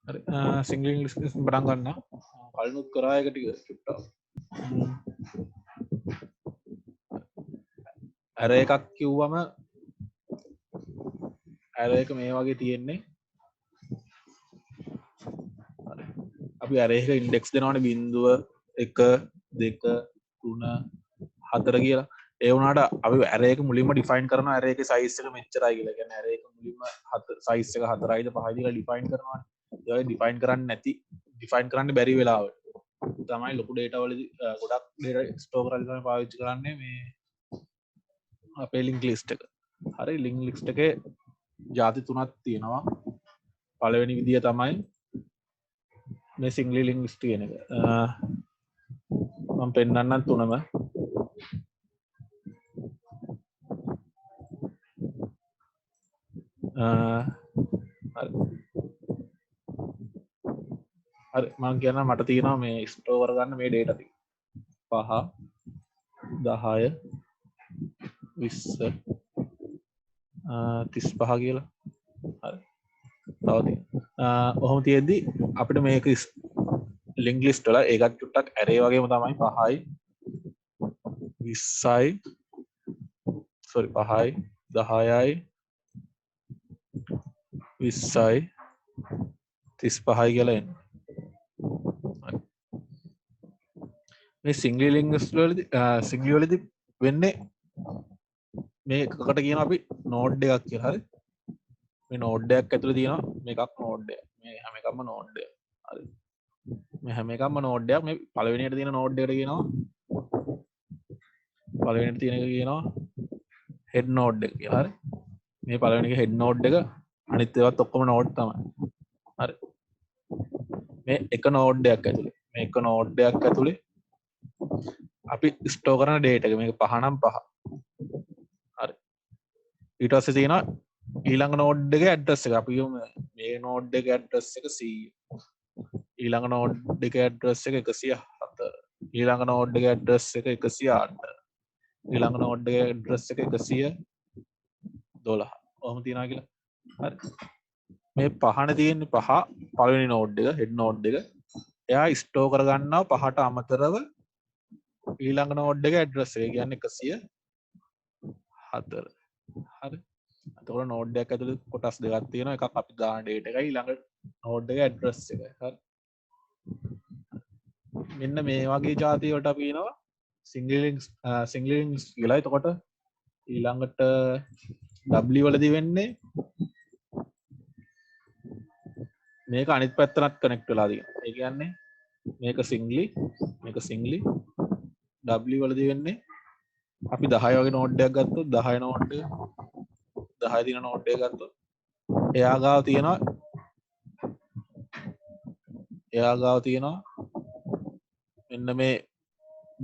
හරි සිංගල් ඉංග්‍රීසි පටන් ගන්න කලිනුත් කරා එක ටික චුට්ටක් ඇරේ එකක් කිව්වම ඇරේ එක මේ වගේ තියෙන්නේ අපි ඇරේ එක ඉන්ඩෙක්ස් දෙනවනේ 0 1 2 3 4 කියලා ඒ වුණාට අපි ඇරේ එක මුලින්ම ඩිෆයින් කරනවා ඇරේ එකේ සයිස් එක මෙච්චරයි කියලා. කියන්නේ ඇරේ එක මුලින්ම සයිස් එක 4යිද 5යිද කියලා ඩිෆයින් කරනවා. ඒ වගේ ඩිෆයින් කරන්නේ නැති ඩිෆයින් කරන්න බැරි වෙලාවට තමයි ලොකු ඩේටා වලදී ගොඩක් ඩේටා ස්ටෝර් කරලා තමයි පාවිච්චි කරන්නේ මේ අපේ ලින්ක් ලිස්ට් එක. හරි ලින්ක් ලිස්ට් එකේ ಜಾති තුනක් තියෙනවා. පළවෙනි විදිය තමයි මේ සිංගල් ලින්ක් ලිස්ට් කියන එක. මම පෙන්නන්නම් තුනම. හරි මම කියනවා මට තියෙනවා මේ ස්ටෝර් කරගන්න මේ ඩේටා ටික 5 10 20 35 කියලා. හරි තව තියෙනවා ඔහොම තියෙද්දි අපිට මේක ලින්ක් ලිස්ට් වල ඒකත් චුට්ටක් ඇරේ වගේම තමයි 5යි 20යි sorry 5යි 10යි 20යි 35යි කියලා එන්නේ. මේ සිංගල් ලින්ක් ලිස්ට් වලදී වෙන්නේ මේ එකකට කියන අපි නෝඩ් එකක් කියලා. හරි මේ නෝඩ් එකක් ඇතුලේ තියෙනවා මේකක් නෝඩ් එක. මේ හැම එකක්ම නෝඩ් එක. හරි මේ හැම එකක්ම නෝඩ් එකක්. මේ පළවෙනියට තියෙන නෝඩ් එකට කියනවා පළවෙනියට තියෙන එක කියනවා හෙඩ් නෝඩ් එක කියලා. හරි මේ පළවෙනි එක හෙඩ් නෝඩ් එක අනිත් ඒවාත් ඔක්කොම නෝඩ් තමයි. හරි මේ එක නෝඩ් එකක් ඇතුලේ මේ එක නෝඩ් එකක් ඇතුලේ අපි ස්ටෝර් කරන ඩේටා එක මේක 5 නම් 5. හරි ඊට පස්සේ තියෙනවා ඊළඟ නෝඩ් එකේ ඇඩ්‍රස් එක. අපි කියමු මේ නෝඩ් එකේ ඇඩ්‍රස් එක 100. ඊළඟ නෝඩ් එකේ ඇඩ්‍රස් එක 104. ඊළඟ නෝඩ් එකේ ඇඩ්‍රස් එක 108. ඊළඟ නෝඩ් එකේ ඇඩ්‍රස් එක 112. ඔහොම තියනවා කියලා. හරි මේ පහනේ තියෙන්නේ 5 පළවෙනි නෝඩ් එක හෙඩ් නෝඩ් එක. එයා ස්ටෝර් කරගන්නවා 5ට අමතරව ඊළඟ නෝඩ් එකේ ඇඩ්‍රස් එක. කියන්නේ 104. හරි එතකොට නෝඩ් එකක් ඇතුලේ කොටස් දෙකක් තියෙනවා. එකක් අපි දාන ඩේටා එකයි ඊළඟ නෝඩ් එකේ ඇඩ්‍රස් එකයි. හරි මෙන්න මේ වගේ જાති වලට අපි කියනවා සිංගල් ලින්ක්ස් කියලා. එතකොට ඊළඟට W වලදී වෙන්නේ මේක අනිත් පැත්තටත් කනෙක්ට් වෙලා තියෙනවා. ඒ කියන්නේ මේක සිංග්ලි W වලදී වෙන්නේ අපි 10 වගේ නෝඩ් එකක් ගත්තොත් 10 නෝඩ් එක 10 දින නෝඩ් එක ගත්තොත් එයා ගාව තියෙනවා මෙන්න මේ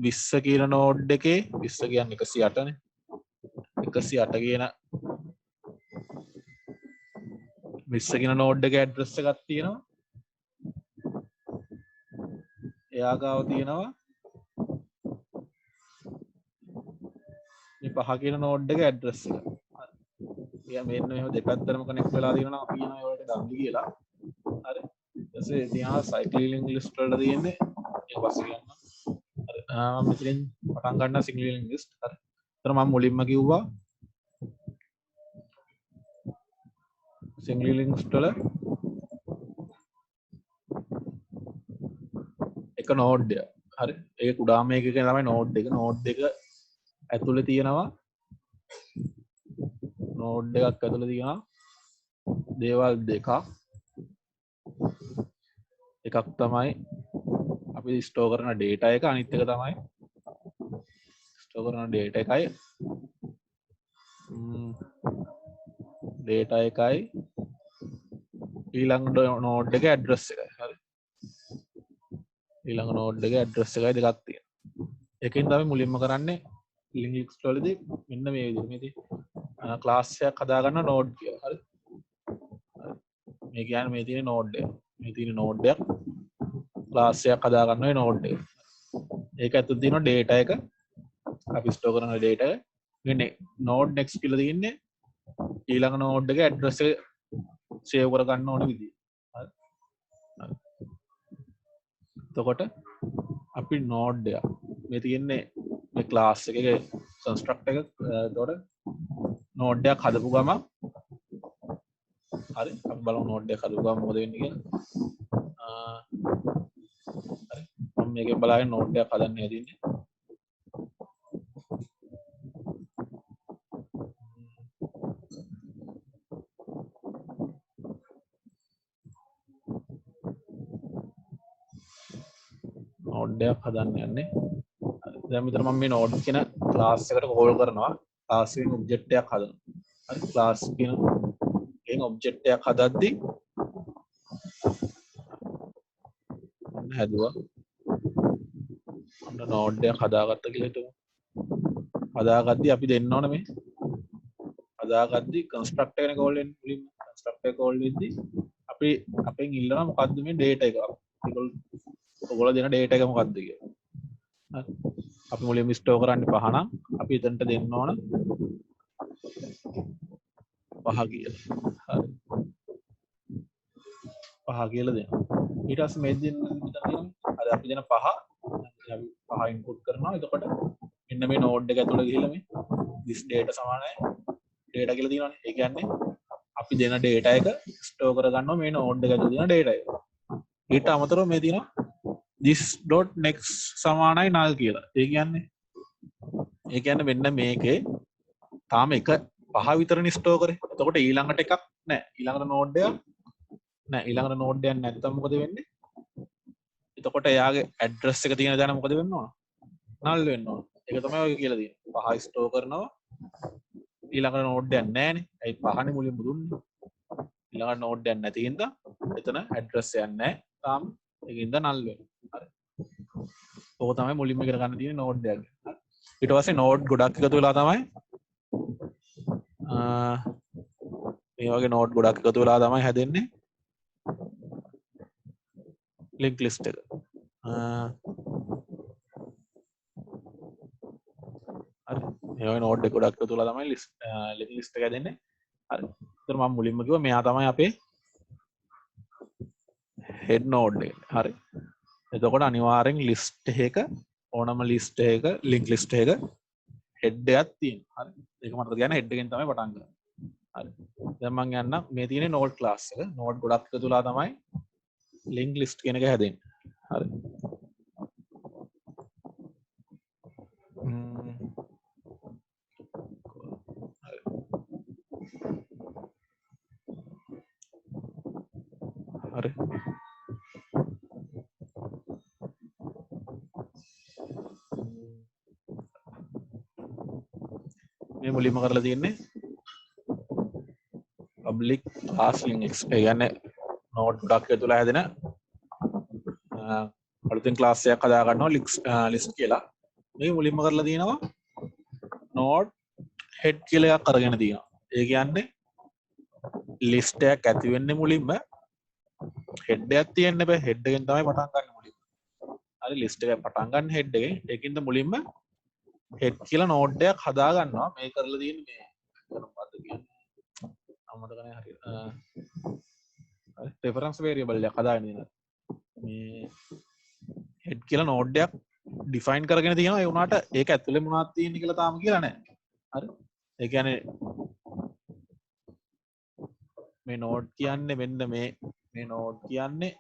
20 කියන නෝඩ් එකේ 20 කියන්නේ 108 නේ 108 කියන 20 කියන නෝඩ් එකේ ඇඩ්‍රස් එකක් තියෙනවා. එයා ගාව තියෙනවා මේ 5 කියන නෝඩ් එකේ ඇඩ්‍රස් එක. එයා මෙන්න මෙහෙම දෙපැත්තටම කනෙක්ට් වෙලා තියෙනවා. අපි කියනවා ඒවට W කියලා. හරි ඊට පස්සේ තියා සයිකල් ලින්ක් ලිස්ට් වල තියෙන්නේ ඒක පස්සේ කියන්න. හරි මම මෙතනින් පටන් ගන්න සිංගල් ලින්ක් ලිස්ට්. හරි එතන මම මුලින්ම කිව්වා සිංගල් ලින්ක් ලිස්ට් වල එක නෝඩ් එක. හරි ඒක කුඩාම එකක තමයි නෝඩ් එක. නෝඩ් එක ඇතුලේ තියෙනවා නෝඩ් එකක් ඇතුලේ තියෙනවා දේවල් දෙකක්. එකක් තමයි අපි ස්ටෝර් කරන ඩේටා එක. අනිත් එක තමයි ස්ටෝර් කරන ඩේටා එකයි ඩේටා එකයි ඊළඟ නෝඩ් එකේ ඇඩ්‍රස් එකයි. හරි ඊළඟ නෝඩ් එකේ ඇඩ්‍රස් එකයි දෙකක් තියෙනවා. ඒකෙන් තමයි මුලින්ම කරන්නේ ලින්ක් ලිස්ට් වලදී මෙන්න මේ විදිහට මේ ක්ලාස් එකක් හදාගන්න නෝඩ් කියලා. හරි මේ කියන්නේ මේ තියෙන නෝඩ් එක. මේ තියෙන නෝඩ් එක ක්ලාස් එකක් හදාගන්න ඔය නෝඩ් එක. ඒක ඇතුළේ තියෙන ඩේටා එක අපි ස්ටෝර් කරන ඩේටා එක. මේ නෝඩ් නෙක්ස්ට් කියලා තියෙන්නේ ඊළඟ නෝඩ් එකේ ඇඩ්‍රස් එක සේව් කරගන්න ඕන විදිහ. හරි. එතකොට අපි නෝඩ් එක මේ තියෙන්නේ මේ ක්ලාස් එකේ කන්ස්ට්‍රක්ටර් එක. එතකොට නෝඩ් එකක් හදපු ගමන් හරි අපි බලමු නෝඩ් එක හදපු ගමන් මොකද වෙන්නේ කියලා. හරි මම මේකෙන් බලන්නේ නෝඩ් එකක් හදන්න හදන්නේ. නෝඩ් එකක් හදන්න යන්නේ. දැන් මෙතන මම මේ නෝඩ් කියන ක්ලාස් එකට කෝල් කරනවා. ක්ලාස් එකෙන් ඔබ්ජෙක්ට් එකක් හදනවා. හරි ක්ලාස් කියන එකෙන් ඔබ්ජෙක්ට් එකක් හදද්දී හැදුවා. අන්න නෝඩ් එකක් හදාගත්ත කියලා හිතමු. හදාගද්දී අපි දෙන්න ඕන මේ හදාගද්දී කන්ස්ට්‍රක්ටර් එකනේ කෝල් වෙන්නේ. මුලින්ම කන්ස්ට්‍රක්ටර් කෝල් වෙද්දී අපි අපෙන් ඉල්ලනවා මොකද්ද මේ ඩේටා එක. ඔයගොල්ලෝ දෙන ඩේටා එක මොකද්ද කියලා. හරි. අපි මුලින්ම ස්ටෝර් කරන්නේ 5 නම් අපි එතනට දෙන්න ඕන 5 කියලා. හරි. 5 කියලා දෙනවා. ඊට පස්සේ මේ දෙන්න මෙතන තියෙනවා. හරි අපි දෙන 5 අපි 5 ඉන්පුට් කරනවා. එතකොට මෙන්න මේ නෝඩ් එක ඇතුළේ ගිහිල්ලා මේ this data සමානයි data කියලා තියෙනවානේ. ඒ කියන්නේ අපි දෙන data එක ස්ටෝර් කරගන්නවා මේ නෝඩ් එක ඇතුළේ තියෙන data එක. ඊට අමතරව මේ තියෙනවා this.next සමානයි null කියලා. ඒ කියන්නේ මෙන්න මේකේ තාම එක 5 විතරනේ ස්ටෝර් කරේ. එතකොට ඊළඟට එකක් නැහැ. ඊළඟට නෝඩ් එකක් නැහැ. ඊළඟට නෝඩ් එකක් නැත්නම් මොකද වෙන්නේ? එතකොට එයාගේ ඇඩ්‍රස් එක තියෙන දා මොකද වෙන්න ඕන? null වෙන්න ඕන. ඒක තමයි ඔය කියලා තියෙන්නේ. 5 ස්ටෝර් කරනවා. ඊළඟට නෝඩ් එකක් නැහැනේ. ඒ 5නේ මුලින්ම දුන්නේ. ඊළඟට නෝඩ් එකක් නැති හින්දා එතන ඇඩ්‍රස් එකක් නැහැ. තාම ඒකින්ද null වෙනවා. හරි. ඕක තමයි මුලින්ම ඉගෙන ගන්න තියෙන නෝඩ් එකක්. හරි. ඊට පස්සේ නෝඩ් ගොඩක් එකතු වෙලා තමයි මේ වගේ නෝඩ් ගොඩක් එකතු වෙලා තමයි හැදෙන්නේ ලින්ක් ලිස්ට් එක. හරි. මේ වගේ නෝඩ් එක ගොඩක් එකතු වෙලා තමයි ලින්ක් ලිස්ට් එක හැදෙන්නේ. හරි. ඒතර මම මුලින්ම කිව්වා මෙයා තමයි අපේ head node එක. හරි. එතකොට අනිවාර්යෙන් ලිස්ට් එක ඕනම ලිස්ට් එක ලින්ක් ලිස්ට් එක head එකක් තියෙනවා. හරි. ඒක මතක තියාගන්න head එකෙන් තමයි පටන් ගන්න. හරි. දැන් මම යන්නම් මේ තියෙන්නේ node class එක. node ගොඩක් එකතු වෙලා තමයි link list කියන එක හැදෙන්නේ. හරි. හරි. මේ මුලින්ම කරලා තියෙන්නේ public class linux. ඒ කියන්නේ node ගොඩක් එකතු වෙලා හැදෙන අලුතෙන් class එකක් හදා ගන්නවා list කියලා. මේ මුලින්ම කරලා තියෙනවා node head කියලා එකක් අරගෙන තියෙනවා. ඒ කියන්නේ list එකක් ඇති වෙන්නේ මුලින්ම head එකක් තියෙන්න බෑ. head එකෙන් තමයි පටන් ගන්න මුලින්ම. හරි list එක පටන් ගන්න head එකෙන්. ඒකින්ද මුලින්ම head කියලා node එකක් හදා ගන්නවා. මේ කරලා තියෙන්නේ මේ මොකද්ද කියන්නේ? අමතක නැහැ හරියට. හරි reference variable එකක් හදාගෙන ඉන්නවා. මේ head කියලා node එකක් define කරගෙන තියෙනවා. ඒ වුණාට ඒක ඇතුලේ මොනවද තියෙන්නේ කියලා තාම කියලා නැහැ. හරි. ඒ කියන්නේ මේ node කියන්නේ මෙන්න මේ node කියන්නේ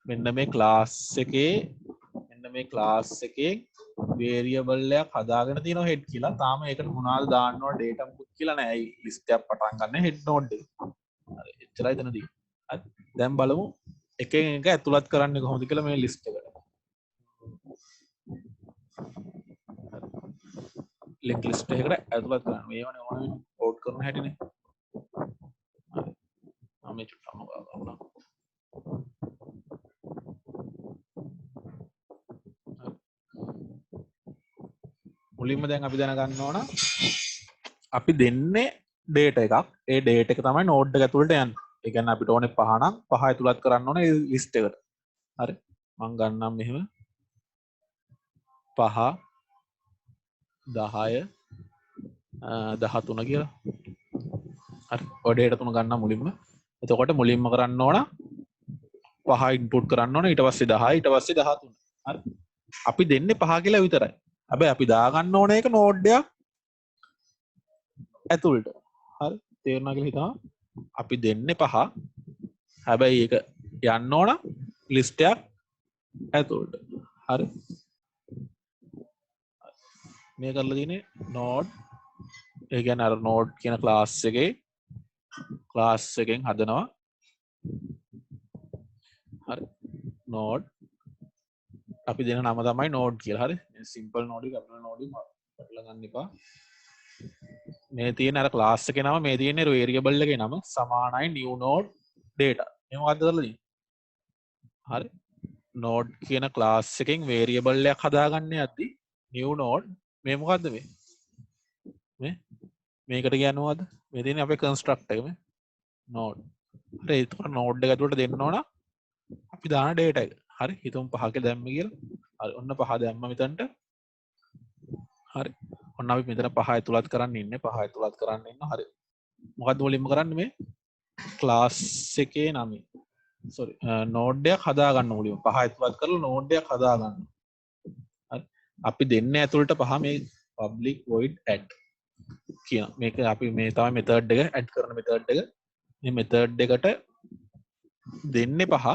මෙන්න මේ class එකේ variable එකක් හදාගෙන තියෙනවා head කියලා. තාම ඒකට මොනවද දාන්න ඕන data මුකුත් කියලා නැහැ. ඒ list එකක් පටන් ගන්න head node එක. හරි. එච්චරයි එතන තියෙන්නේ. හරි. දැන් බලමු එකෙන් එක ඇතුළත් කරන්නේ කොහොමද කියලා මේ list එකට. link list එකකට ඇතුළත් කරන්න. මේවනේ ඕන කෝඩ් කරන හැටිනේ. හරි. මම මේ චුට්ටක් මොකක්ද කරනවා. මුලින්ම දැන් අපි දැනගන්න ඕන අපි දෙන්නේ data එකක්. ඒ data එක තමයි node එක ඇතුළට යන්නේ. ඒ කියන්නේ අපිට ඕනේ 5 නම් 5 ඇතුළත් කරන්න ඕනේ ඒ list එකට. හරි. මම ගන්නම් මෙහෙම 5 10 13 කියලා. හරි. ඔය data තුන ගන්නම් මුලින්ම. එතකොට මුලින්ම කරන්න ඕන 5 ඉන්පුට් කරන්න ඕන ඊට පස්සේ 10 ඊට පස්සේ 13. හරි. අපි දෙන්නේ 5 කියලා විතරයි. හැබැයි අපි දාගන්න ඕන එක නෝඩ් එකක් ඇතුළට. හරි. තේරුණා කියලා හිතනවා. අපි දෙන්නේ 5. හැබැයි ඒක යන්න ඕන ලිස්ට් එකක් ඇතුළට. හරි. මේ කරලා තියෙන්නේ නෝඩ් ඒ කියන්නේ අර නෝඩ් කියන ක්ලාස් එකෙන් හදනවා. හරි. නෝඩ් අපි දෙන නම තමයි නෝඩ් කියලා. හරි. සිම්පල් නෝඩ් කැපිටල් නෝඩ් පැටලලා ගන්න එපා. මේ තියෙන අර ක්ලාස් එකේ නම මේ තියෙන්නේ variable එකේ නම සමානයි new node data. මේ මොකද්ද කරලා තියෙන්නේ? හරි. node කියන ක්ලාස් එකෙන් variable එකක් හදාගන්න යද්දි new node මේ මොකද්ද මේ? මේකට කියන්නේ මොකද්ද? මේ තියෙන්නේ අපේ constructor එක මේ node. හරි. ඒක node එක ඇතුළට දෙන්න ඕන අපි දාන data එක. හරි. හිතමු 5 කියලා දැම්ම කියලා. හරි. ඔන්න 5 දැම්ම මෙතනට. හරි. ඔන්න අපි මෙතන 5 ඇතුළත් කරන්න ඉන්නේ. 5 ඇතුළත් කරන්න ඉන්න. හරි. මොකද්ද මුලින්ම කරන්නේ මේ ක්ලාස් එකේ නම. sorry node එකක් හදාගන්න මුලින්ම 5 ඇතුළත් කරලා node එකක් හදාගන්න. හරි. අපි දෙන්නේ ඇතුළට 5 මේ public void add කියන මේක අපි මේ තමයි method එක add කරන method එක. මේ method එකට දෙන්නේ 5.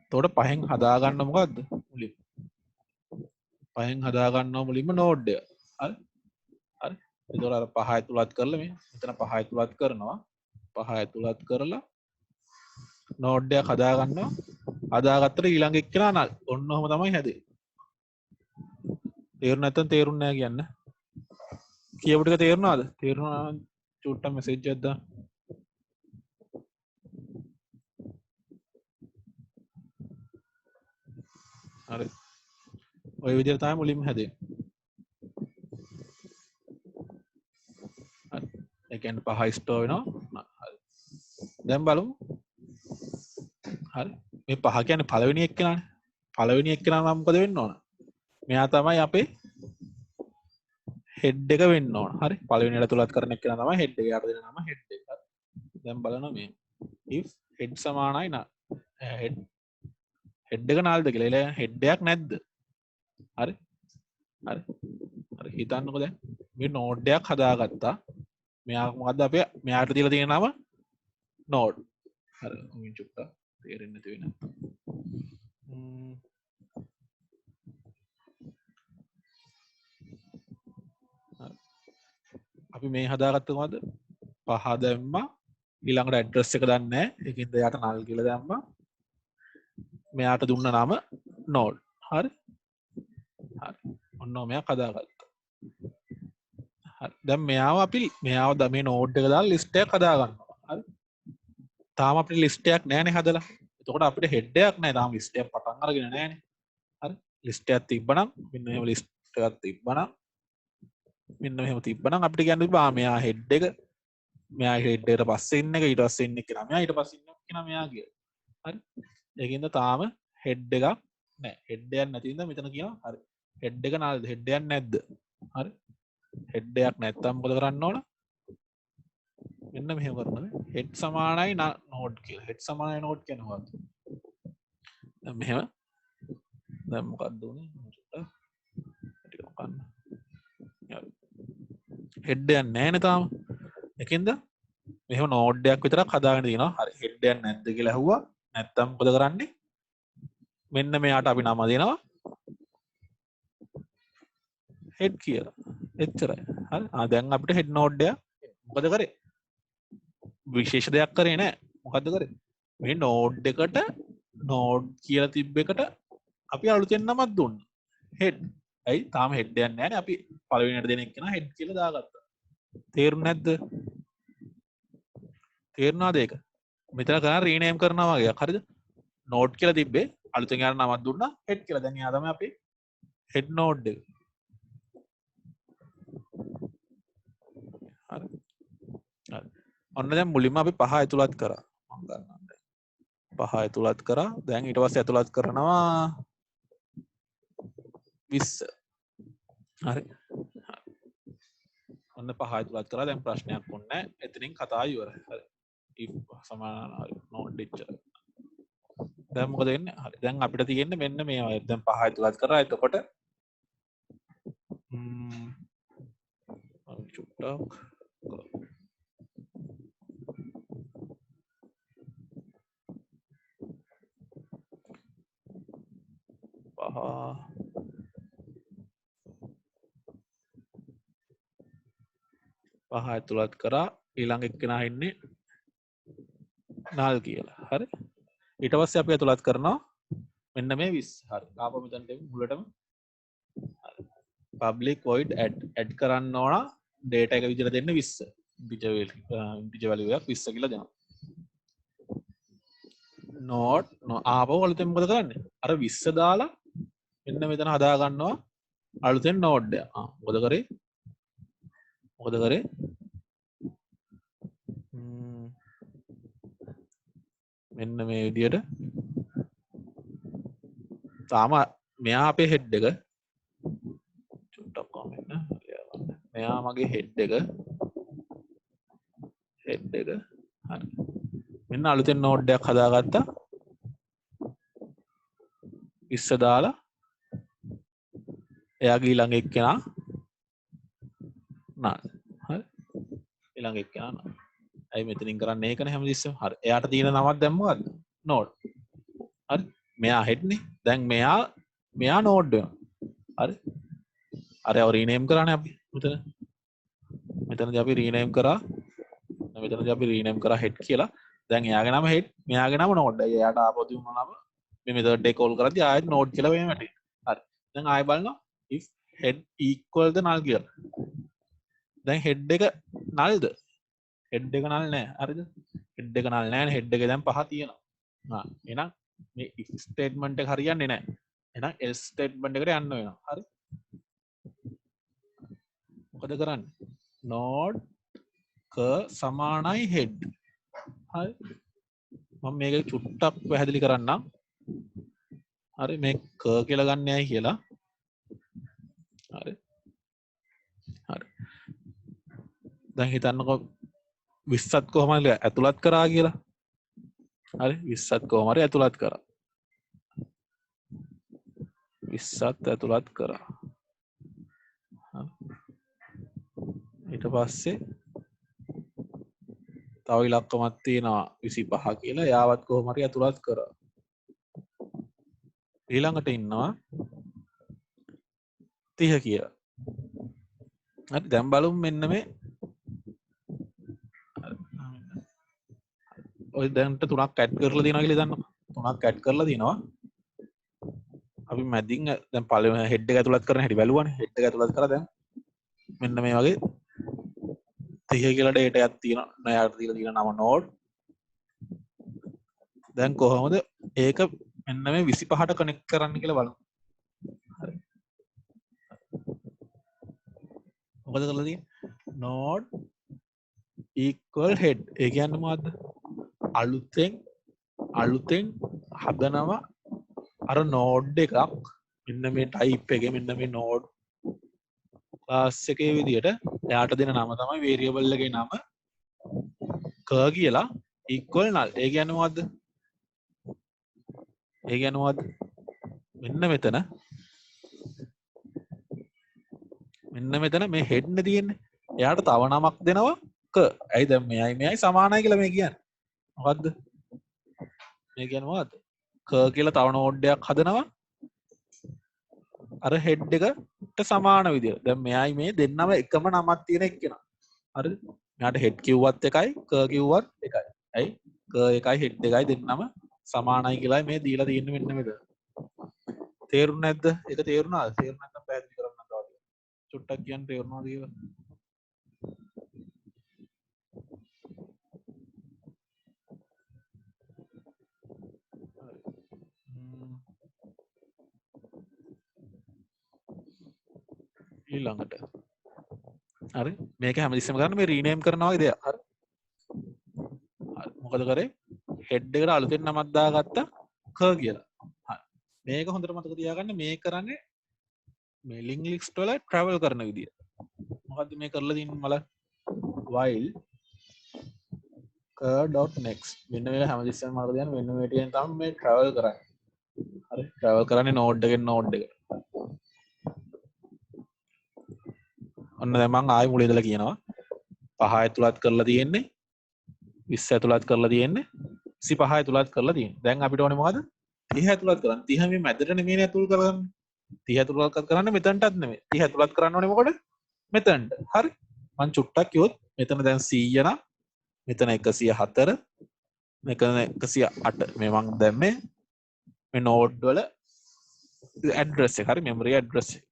එතකොට 5න් හදාගන්න මොකද්ද මුලින්ම 5න් හදාගන්නවා මුලින්ම node එක. හරි. හරි. එතකොට අර 5 ඇතුළත් කරලා මේ මෙතන 5 ඇතුළත් කරනවා. 5 ඇතුළත් කරලා නෝඩ් එකක් හදාගන්නවා. හදාගත්තට ඊළඟ එක්කෙනා නල්. ඔන්න ඔහම තමයි හැදෙන්නේ. තේරුණ නැත්නම් තේරුන්නේ නැහැ කියන්න. කියපු ටික තේරුණාද? තේරුණා නම් චුට්ටක් මෙසේජ් එකක් දාන්න. හරි. ඔය විදිහට තමයි මුලින්ම හැදෙන්නේ. හරි. ඒ කියන්නේ 5 ස්ටෝර් වෙනවා. හරි. දැන් බලමු. හරි. මේ 5 කියන්නේ පළවෙනි එක්කෙනානේ. පළවෙනි එක්කෙනා නම් මොකද වෙන්න ඕන? මෙයා තමයි අපේ හෙඩ් එක වෙන්න ඕන. හරි. පළවෙනියට ඇතුළත් කරන එක්කෙනා තමයි හෙඩ් එක. යාට දෙන නම හෙඩ් එක. හරි. දැන් බලනවා මේ if හෙඩ් සමානයි නා හෙඩ් එක නාල්ද කියලා. එළ හෙඩ් එකක් නැද්ද? හරි. හරි. හරි. හිතන්නකෝ දැන් මේ නෝඩ් එකක් හදාගත්තා. මෙයා මොකද්ද අපේ මෙයාට දීලා තියෙන නම නෝඩ්. හරි. උමින් චුට්ටක් තේරෙන්නේ නැති වෙන. අපි මේ හදාගත්ත මොකද්ද? 5 දැම්මා. ඊළඟට ඇඩ්‍රස් එක දන්නේ නැහැ. ඒකින්ද යාට null කියලා දැම්මා. මෙයාට දුන්න නම node. හරි. හරි. ඔන්න මෙයා හදාගත්තා. හරි. දැන් මෙයාව මේ node එක දාලා list එකක් හදාගන්නවා. හරි. තාම අපිට list එකක් නැහැනේ හදලා. එතකොට අපිට head එකක් නැහැ. තාම list එකක් පටන් අරගෙන නැහැනේ. හරි. list එකක් තිබ්බනම් මෙන්න මෙහෙම list එකක් තිබ්බනම් මෙන්න මෙහෙම තිබ්බනම් අපිට කියන්න තිබ්බා මෙයා head එක මෙයා head එකට පස්සේ ඉන්න එක ඊට පස්සේ ඉන්න එක මෙයා ඊට පස්සේ ඉන්න කෙනා මෙයා කියලා. හරි. ඒකින්ද තාම head එකක් නැහැ. head එකක් නැති ඉඳන් මෙතන කියනවා හරි. head එක නාල්ද head එකක් නැද්ද? හරි. head එකක් නැත්තම් මොකද කරන්න ඕන? මෙන්න මෙහෙම කරනවා. head සමානයි node කියලා. head සමානයි node කියන්නේ මොකක්ද? දැන් මෙහෙම දැන් මොකක්ද උනේ? ටිකක් කන්න. හරි. head එකක් නැහැ නේ තාම. ඒකින්ද මෙහෙම නෝඩ් එකක් විතරක් හදාගෙන තියෙනවා. හරි හෙඩ් එකක් නැද්ද කියලා ඇහුවා. නැත්තම් මොකද කරන්නේ? මෙන්න මෙයාට අපි නම දෙනවා හෙඩ් කියලා. එච්චරයි. හරි. දැන් අපිට හෙඩ් නෝඩ් එක මොකද කරේ? විශේෂ දෙයක් කරේ නැහැ. මොකද්ද කරේ? මේ නෝඩ් එකට නෝඩ් කියලා තිබ්බ එකට අපි අලුතෙන් නමක් දුන්නා. හෙඩ්. ඇයි? තාම හෙඩ් එකක් නැහැනේ. අපි පළවෙනියට දෙන එක නා හෙඩ් කියලා දාගත්තා. තේරුණා නැද්ද? තේරුණාද ඒක? මෙතන කරා රීනේම් කරනවා වගේ. හරිද? නෝඩ් කියලා තිබ්බේ අලුතෙන් යාර නමක් දුන්නා හෙඩ් කියලා. දැන් එයා තමයි අපේ හෙඩ් නෝඩ් එක. හරි. හරි. ඔන්න දැන් මුලින්ම අපි 5 ඇතුළත් කරා. මම ගන්නම් දැන්. 5 ඇතුළත් කරා. දැන් ඊට පස්සේ ඇතුළත් කරනවා 20. හරි. ඔන්න 5 ඇතුළත් කරා. දැන් ප්‍රශ්නයක් වුණේ නැහැ. එතනින් කතාව ඉවරයි. හරි. if සමාන නෝඩ් එච්චර. දැන් මොකද වෙන්නේ? හරි. දැන් අපිට තියෙන්නේ මෙන්න මේ වගේ. දැන් 5 ඇතුළත් කරා. එතකොට චුට්ටක් පහ ඇතුළත් කරා. ඊළඟ එක්කෙනා ඉන්නේ නාල් කියලා. හරි. ඊට පස්සේ අපි ඇතුළත් කරනවා මෙන්න මේ 20. හරි. ආපහු මෙතනට මුලටම public void add කරන්න ඕන data එක විදිහට දෙන්න 20. integer value එකක් 20 කියලා දෙනවා. not ආපහු අලුතෙන් මොකද කරන්නේ? අර 20 දාලා මෙන්න මෙතන හදා ගන්නවා අලුතෙන් node එක. මොකද කරේ? මෙන්න මේ විදිහට තාම මෙයා අපේ හෙඩ් එක චුට්ටක් කොමෙන්ට් මෙයා මගේ හෙඩ් එක හරි මෙන්න අලුතෙන් නෝඩ් එකක් හදාගත්තා 20 දාලා එයාගේ ඊළඟ එක්කෙනා නා හරි ඊළඟ එක්කෙනා නා අයි මෙතනින් කරන්නේ ඒකනේ හැමතිස්සෙම හරි එයාට තියෙන නමක් දැන් මොකද්ද නෝඩ් හරි මෙයා හෙඩ් නේ දැන් මෙයා නෝඩ් වෙනවා හරි අර ඒව රීනේම් කරානේ අපි මෙතනදී අපි රීනේම් කරා හෙඩ් කියලා දැන් එයාගේ නම හෙඩ් මෙයාගේ නම නෝඩ් එයාට ආපහු දුන්නා නම මේ මෙතඩ් එක කෝල් කරද්දී ආයෙත් නෝඩ් කියලා වෙන්නේ වැටේ හරි දැන් ආයෙ බලනවා if head equal the null කියලා දැන් හෙඩ් එක nullද හෙඩ් එක null නෑ හරිද හෙඩ් එක null නෑනේ හෙඩ් එකේ දැන් 5 තියෙනවා එහෙනම් මේ if statement එක හරියන්නේ නෑ එහෙනම් else statement එකට යන්න වෙනවා හරි මොකද කරන්නේ node සමානයි හෙඩ් හරි මම මේක චුට්ටක් පැහැදිලි කරන්නම් හරි මේ කියලා ගන්නයි කියලා හරි දැන් හිතන්නකෝ 20ත් කොහමද ඇතුළත් කරා කියලා හරි 20ත් කොහම හරි ඇතුළත් කරා 20ත් ඇතුළත් කරා ඊට පස්සේ තව ඉලක්කමක් තියෙනවා 25 කියලා යාවත් කොහොම හරි අතුලත් කරා ඊළඟට ඉන්නවා 30 කියලා හරි දැන් බලමු මෙන්න මේ ඔය දැන්ට 3ක් ඇඩ් කරලා දිනවා කියලා හිතන්නකෝ 3ක් ඇඩ් කරලා දිනවා අපි මැදින් දැන් පළවෙනි හෙඩ් එක ඇතුළත් කරන හැටි බැලුවානේ හෙඩ් එක ඇතුළත් කරලා දැන් මෙන්න මේ වගේ 30 කියලා ඩේටා එකක් තියෙනවා නයාට දීලා තියෙන නම නෝඩ් දැන් කොහොමද ඒක මෙන්න මේ 25ට කනෙක්ට් කරන්න කියලා බලමු හරි මොකද කරලා තියෙන්නේ node equal head ඒ කියන්නේ මොකද්ද අලුතෙන් හදනවා අර node එකක් මෙන්න මේ type එකේ මෙන්න මේ node class එකේ විදියට එයාට දෙන නම තමයි variable එකේ නම කියලා equal null ඒ කියන්නේ මොකද්ද මෙන්න මෙතන මේ head නේ තියෙන්නේ එයාට තව නමක් දෙනවා ඇයි දැන් මෙයයි සමානයි කියලා මේ කියන්නේ මොකද්ද මේ කියන්නේ මොකද්ද කියලා තව node එකක් හදනවා අර head එකට සමාන විදියට දැන් මෙයයි මේ දෙන්නම එකම නමක් තියෙන එක්කෙනා හරිද මෙයාට head කිව්වත් එකයි කිව්වත් එකයි ඇයි එකයි head එකයි දෙන්නම සමානයි කියලා මේ දීලා තියෙන්නේ මෙන්න මෙතන තේරුණා නැද්ද ඒක තේරුණාද තේරුණ නැත්නම් පැහැදිලි කරන්න තව චුට්ටක් කියන්න තේරුණාද කියලා ඊළඟට හරි මේක හැමතිස්සෙම කරන්න මේ රීනේම් කරනවා වගේ දෙයක් හරි මොකද කරේ හෙඩ් එකට අලුතෙන් නමක් දාගත්තා කියලා හරි මේක හොඳට මතක තියාගන්න මේ කරන්නේ මේ ලින්ක් ලිස්ට් වල ට්‍රැවල් කරන විදිය මොකද්ද මේ කරලා තින්නේ මල while cur.next මෙන්න මේක හැමතිස්සෙම මතක තියාගන්න මෙන්න මේ ටිකෙන් තමයි මේ travel කරන්නේ හරි travel කරන්නේ node එකෙන් node එකට ඔන්න දැන් මම ආයෙ මුල ඉඳලා කියනවා 5 ඇතුළත් කරලා තියෙන්නේ 20 ඇතුළත් කරලා තියෙන්නේ 25 ඇතුළත් කරලා තියෙන්නේ දැන් අපිට ඕනේ මොකද 30 ඇතුළත් කරන්න 30 මේ මැදට නෙමෙයි ඇතුළත් කරන්නේ 30 ඇතුළත් කරන්න මෙතනටත් නෙමෙයි 30 ඇතුළත් කරන්න ඕනේ මොකද මෙතනට හරි මම චුට්ටක් කිව්වොත් මෙතන දැන් 100 නම් මෙතන 104 මෙතන 108 මේ මං දැම්මේ මේ නෝඩ් වල ඇඩ්‍රස් එක හරි මෙමරි ඇඩ්‍රස් එක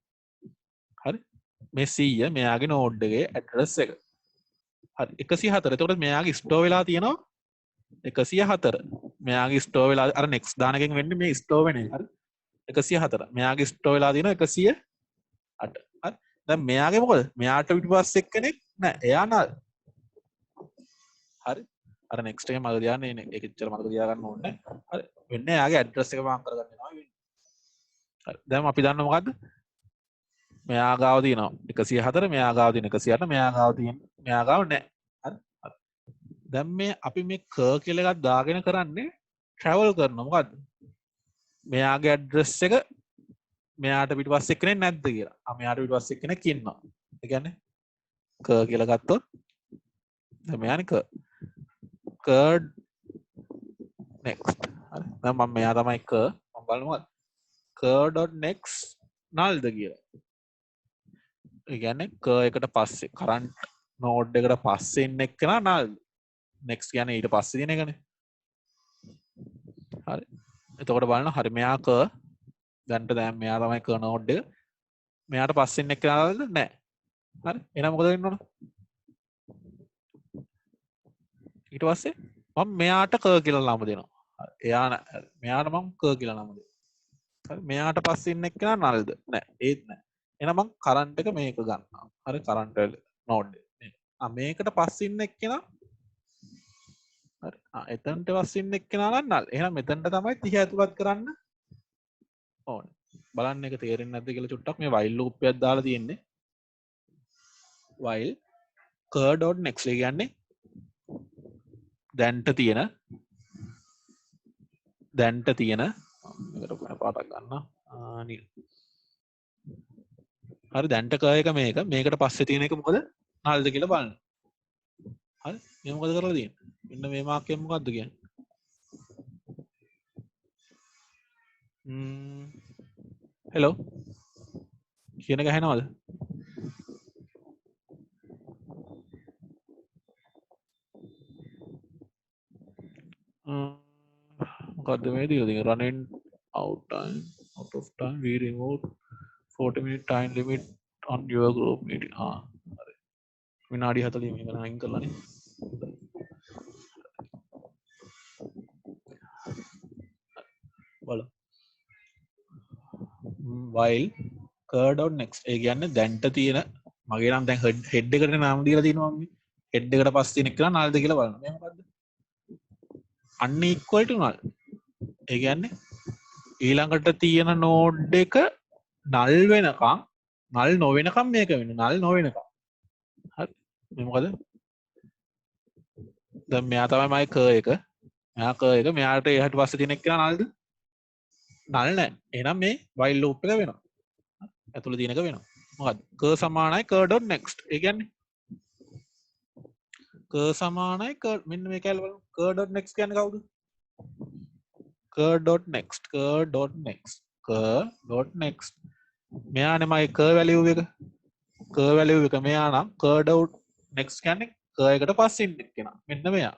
හරි මේ 100 මෙයාගේ නෝඩ් එකේ ඇඩ්‍රස් එක හරි 104 එතකොට මෙයාගේ ස්ටෝර් වෙලා තියෙනවා 104 මෙයාගේ ස්ටෝර් වෙලා අර නෙක්ස්ට් දාන එකෙන් වෙන්නේ මේ ස්ටෝර් වෙන එක හරි 104 මෙයාගේ ස්ටෝර් වෙලා තියෙනවා 108 හරි දැන් මෙයාගේ මොකද මෙයාට පිටිපස්සේ එක්කෙනෙක් නෑ එයා නල් හරි අර නෙක්ස්ට් එක මතක තියාගන්න ඉන්නේ ඒක ඉච්චර මතක තියාගන්න ඕනේ හරි වෙන්නේ එයාගේ ඇඩ්‍රස් එක මාක් කරගන්න වෙනවා වෙන්නේ හරි දැන් අපි දන්න මොකද්ද මෙයා ගාව තියෙනවා 104 මෙයා ගාව තියෙන 108 මෙයා ගාව තියෙන මෙයා ගාව නැහැ හරි හරි දැන් මේ අපි මේ කර් කියලා එකක් දාගෙන කරන්නේ travel කරනවා මොකද්ද මෙයාගේ ඇඩ්‍රස් එක මෙයාට පිටිපස්සේ එක්කෙනෙක් නැද්ද කියලා මෙයාට පිටිපස්සේ එක්කෙනෙක් ඉන්නවා ඒ කියන්නේ කර් කියලා ගත්තොත් දැන් මෙයානේ කර් next හරි දැන් මම මෙයා තමයි කර් මම බලමු මොකද්ද cur.next නල්ද කියලා ඒ කියන්නේ කර් එකට පස්සේ කරන්ට් නෝඩ් එකට පස්සේ ඉන්න එක්කෙනා නල් next කියන්නේ ඊට පස්සේ තියෙන එකනේ හරි එතකොට බලන්න හරි මෙයා කර් දැන්ට දැන් මෙයා තමයි කර් නෝඩ් එක මෙයාට පස්සේ ඉන්න එක්කෙනා නල්ද නැහැ හරි එහෙනම් මොකද වෙන්න ඕන ඊට පස්සේ මම මෙයාට කර් කියලා නම දෙනවා එයා මෙයාට මම කර් කියලා නම දෙනවා හරි මෙයාට පස්සේ ඉන්න එක්කෙනා නල්ද නැහැ ඒත් නැහැ එහෙනම් මම කරන්ට් එක මේක ගන්නවා හරි කරන්ට් නෝඩ් එක මේකට පස්සේ ඉන්න එක්කෙනා හරි එතනට පස්සේ ඉන්න එක්කෙනා නම් නල් එහෙනම් මෙතනට තමයි 30 ඇතුළත් කරන්න ඕනේ බලන්න එක තේරෙන්නේ නැද්ද කියලා චුට්ටක් මේ while loop එකක් දාලා තියෙන්නේ while cur.next ඒ කියන්නේ දැන්ට තියෙන මේකට වෙන පාටක් ගන්න නිල් හරි දැන්ට කර් එක මේකට පස්සේ තියෙන එක මොකද නල්ද කියලා බලන්න හරි මේ මොකද කරලා තියෙන්නේ මෙන්න මේ මාක් එක මොකද්ද කියන්නේ හෙලෝ කියන එක ඇහෙනවද මොකද්ද මේ දීලා තියෙන්නේ running out of time we removed 40 minute time limit on your group meeting හරි විනාඩි 40 මේක අයින් කරලානේ බලමු while cur.next ඒ කියන්නේ දැන්ට තියෙන මගේ නම් දැන් head එකට නම් දීලා තියෙනවා මම head එකට පස්සේ තියෙන එක නල්ද කියලා බලන්න මේ මොකද්ද unequal to null ඒ කියන්නේ ඊළඟට තියෙන නෝඩ් එක නල් වෙනකම් නල් නොවෙනකම් මේක වෙන්නේ නල් නොවෙනකම් හරි මේ මොකද දැන් මෙයා තමයි මගේ කර් එක මෙයා කර් එක මෙයාට එහාට පස්සේ තියෙන එක නල්ද නල් නැහැ එහෙනම් මේ while loop එක වෙනවා ඇතුළේ තියෙන එක වෙනවා මොකද්ද කර් සමානයි cur.next ඒ කියන්නේ කර් සමානයි කර් මෙන්න මේක ඇල්ල බලමු cur.next කියන්නේ කවුද cur.next මෙයානේ මගේ කර් වැලියු එක කර් වැලියු එක මෙයා නම් cur.next කියන්නේ කර් එකට පස්සේ ඉන්න කෙනා මෙන්න මෙයා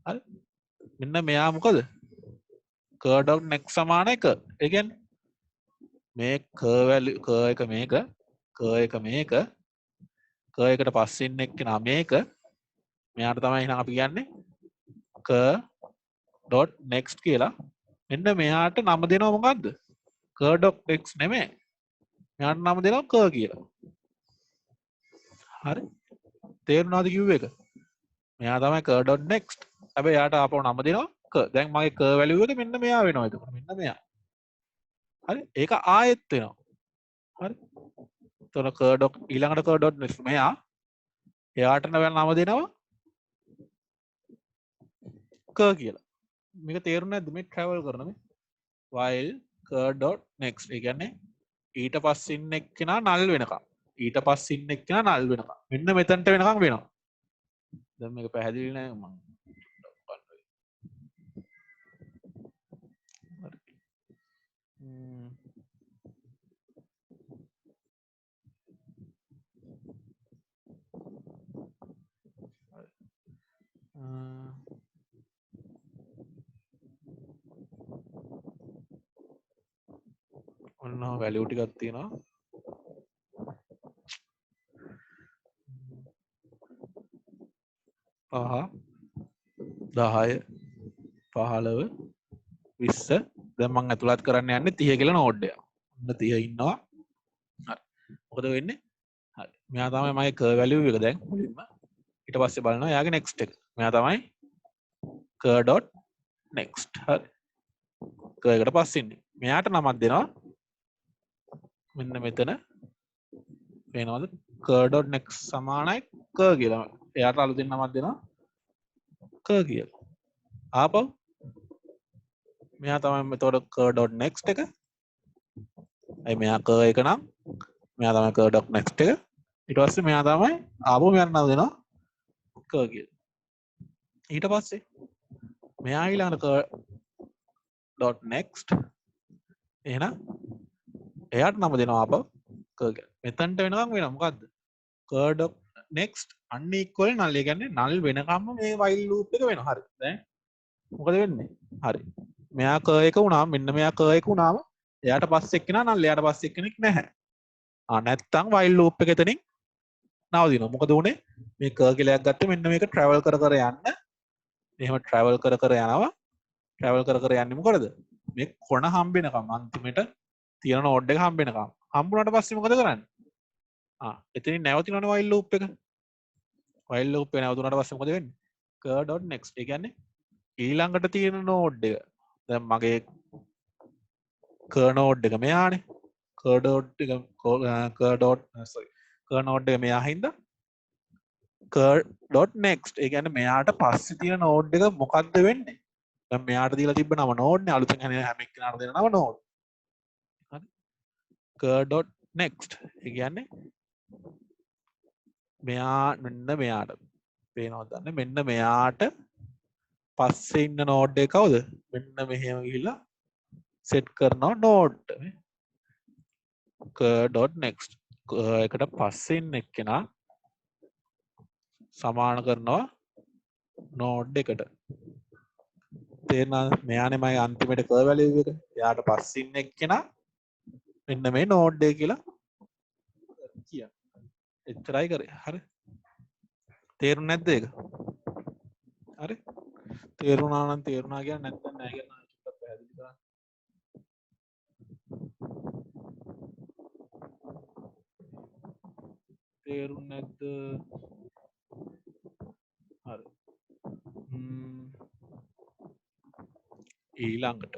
හරි මෙන්න මෙයා මොකද cur.next සමානයි කර් ඒ කියන්නේ මේ කර් වැලියු කර් එක මේක කර් එකට පස්සේ ඉන්න කෙනා මේක මෙයාට තමයි එහෙනම් අපි කියන්නේ cur.next කියලා මෙන්න මෙයාට නම දෙනවා මොකද්ද cur.next නෙමෙයි මෙයාට නම දෙනවා කර් කියලා හරි තේරුණාද කිව්ව එක මෙයා තමයි cur.next හැබැයි යාට ආපහු නම දෙනවා කර් දැන් මගේ කර් වැලියු එක මෙන්න මෙයා වෙනවා එතකොට මෙන්න මෙයා හරි ඒක ආයෙත් වෙනවා හරි එතකොට cur. ඊළඟට cur.next මෙයා එයාට නම දෙනවා කර් කියලා. මේක තේරුණා නැද්ද මේ travel කරන මේ while cur.next ඒ කියන්නේ ඊට පස්සේ ඉන්න එක්කෙනා null වෙනකම් ඊට පස්සේ ඉන්න එක්කෙනා null වෙනකම් මෙන්න මෙතනට වෙනකම් වෙනවා. දැන් මේක පැහැදිලි නෑ මම ඔන්න වැලියු ටිකක් තියෙනවා. පහ 10 15 20 දැන් මම ඇතුළත් කරන්න යන්නේ 30 කියලා නෝඩ් එක. ඔන්න 30 ඉන්නවා. හරි. මොකද වෙන්නේ? හරි. මෙයා තමයි මගේ කර් වැලියු එක දැන් මුලින්ම. ඊට පස්සේ බලනවා එයාගේ next එක. මෙයා තමයි cur.next. හරි. කර් එකට පස්සේ ඉන්නේ. මෙයාට නමක් දෙනවා. මෙන්න මෙතන පේනවද? cur.next සමානයි කර් කියලා. එයාට අලුතින් නමක් දෙනවා කර් කියලා. ආපහු මෙයා තමයි එතකොට cur.next එක. අයි මෙයා කර් එක නම් මෙයා තමයි cur.next එක. ඊට පස්සේ මෙයා තමයි ආපහු මෙයාට නම දෙනවා කර් කියලා. ඊට පස්සේ මෙයා ඊළඟට cur.next එහෙනම් එයාට නම දෙනවා ආපහු කර් කියලා. මෙතනට වෙනකම් වෙනවා මොකද්ද? cur.next unequal null. ඒ කියන්නේ null වෙනකම්ම මේ while loop එක වෙනවා. හරි. දැන් මොකද වෙන්නේ? හරි. මෙයා කර් එක වුණාම මෙන්න මෙයා කර් එක වුණාම එයාට පස්සේ එක්කෙනා null එයාට පස්සේ එක්කෙනෙක් නැහැ. නැත්තම් while loop එක එතනින් නවතිනවා. මොකද උනේ? මේ කර් කියලා එකක් ගත්තේ මෙන්න මේක travel කර කර යන්න. එහෙම travel කර කර යනවා. travel කර කර යන්නේ මොකටද? මේ කොන හම්බෙනකම් අන්තිමට තියෙන නෝඩ් එක හම්බෙනකම්. හම්බුනාට පස්සේ මොකද කරන්නේ? එතනින් නැවතිනවනේ while loop එක. while loop එක නැවතුනාට පස්සේ මොකද වෙන්නේ? cur.next. ඒ කියන්නේ ඊළඟට තියෙන නෝඩ් එක. දැන් මගේ කර් නෝඩ් එක මෙයානේ. කර් නෝඩ් එක මෙයා හින්දා cur.next. ඒ කියන්නේ මෙයාට පස්සේ තියෙන නෝඩ් එක මොකද්ද වෙන්නේ? දැන් මෙයාට දීලා තිබ්බ නම නෝඩ් නේ. අලුතෙන් හැම එක්කෙනාට දෙන නම නෝඩ්. හරි. cur.next. ඒ කියන්නේ මෙයා මෙන්න මෙයාට පේනවද දන්නේ? මෙන්න මෙයාට පස්සේ ඉන්න නෝඩ් එක කවුද? මෙන්න මෙහෙම ගිහිල්ලා සෙට් කරනවා නෝඩ් cur.next. එකට පස්සේ ඉන්න එක්කෙනා සමාන කරනවා නෝඩ් එකට. තේරෙනවද? මෙයානේ මගේ අන්තිමේට කර් වැලියු එක. එයාට පස්සේ ඉන්න එක්කෙනා මෙන්න මේ නෝඩ් එක කියලා කියන. එච්චරයි කරේ. හරි. තේරුණ නැද්ද ඒක? හරි. තේරුණා නම් තේරුණා කියන්නේ නැත්නම් නෑ කියලා චුට්ටක් පැහැදිලි කරන්න. තේරුණ නැද්ද? හරි. ඊළඟට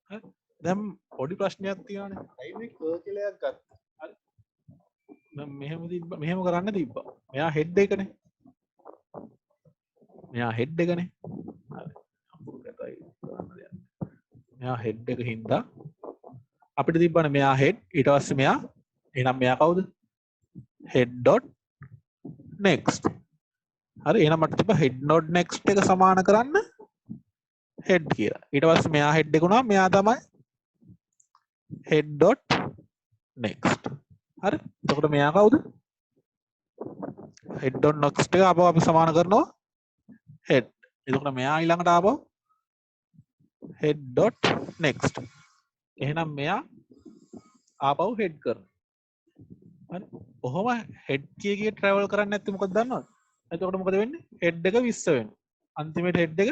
හරි. දැන් පොඩි ප්‍රශ්නයක් තියෙනවානේ. ඇයි මේ කර් කියලා එකක් ගත්තා? හරි. දැන් මෙහෙම තිබ්බා මෙහෙම කරන්න තිබ්බා. මෙයා හෙඩ් එකනේ. මෙයා හෙඩ් එකනේ. හරි. අම්බුකටයි කරන්න දෙයක්. මෙයා හෙඩ් එක හින්දා අපිට තිබ්බනේ මෙයා හෙඩ් ඊට පස්සේ මෙයා එහෙනම් මෙයා කවුද? head.next. හරි. එහෙනම් මට තිබ්බ head.next එක සමාන කරන්න head කියලා. ඊට පස්සේ මෙයා head එක උනා මෙයා තමයි head.next. හරි. එතකොට මෙයා කවුද? head.next එක ආපහු අපි සමාන කරනවා head. එතකොට මෙයා ඊළඟට ආපහු head.next. එහෙනම් මෙයා ආපහු head කරනවා. හරි. කොහොම head කිය travel කරන්නේ නැත්නම් මොකද දන්නවද? එතකොට මොකද වෙන්නේ? head එක 20 වෙනවා. අන්තිමේට head එක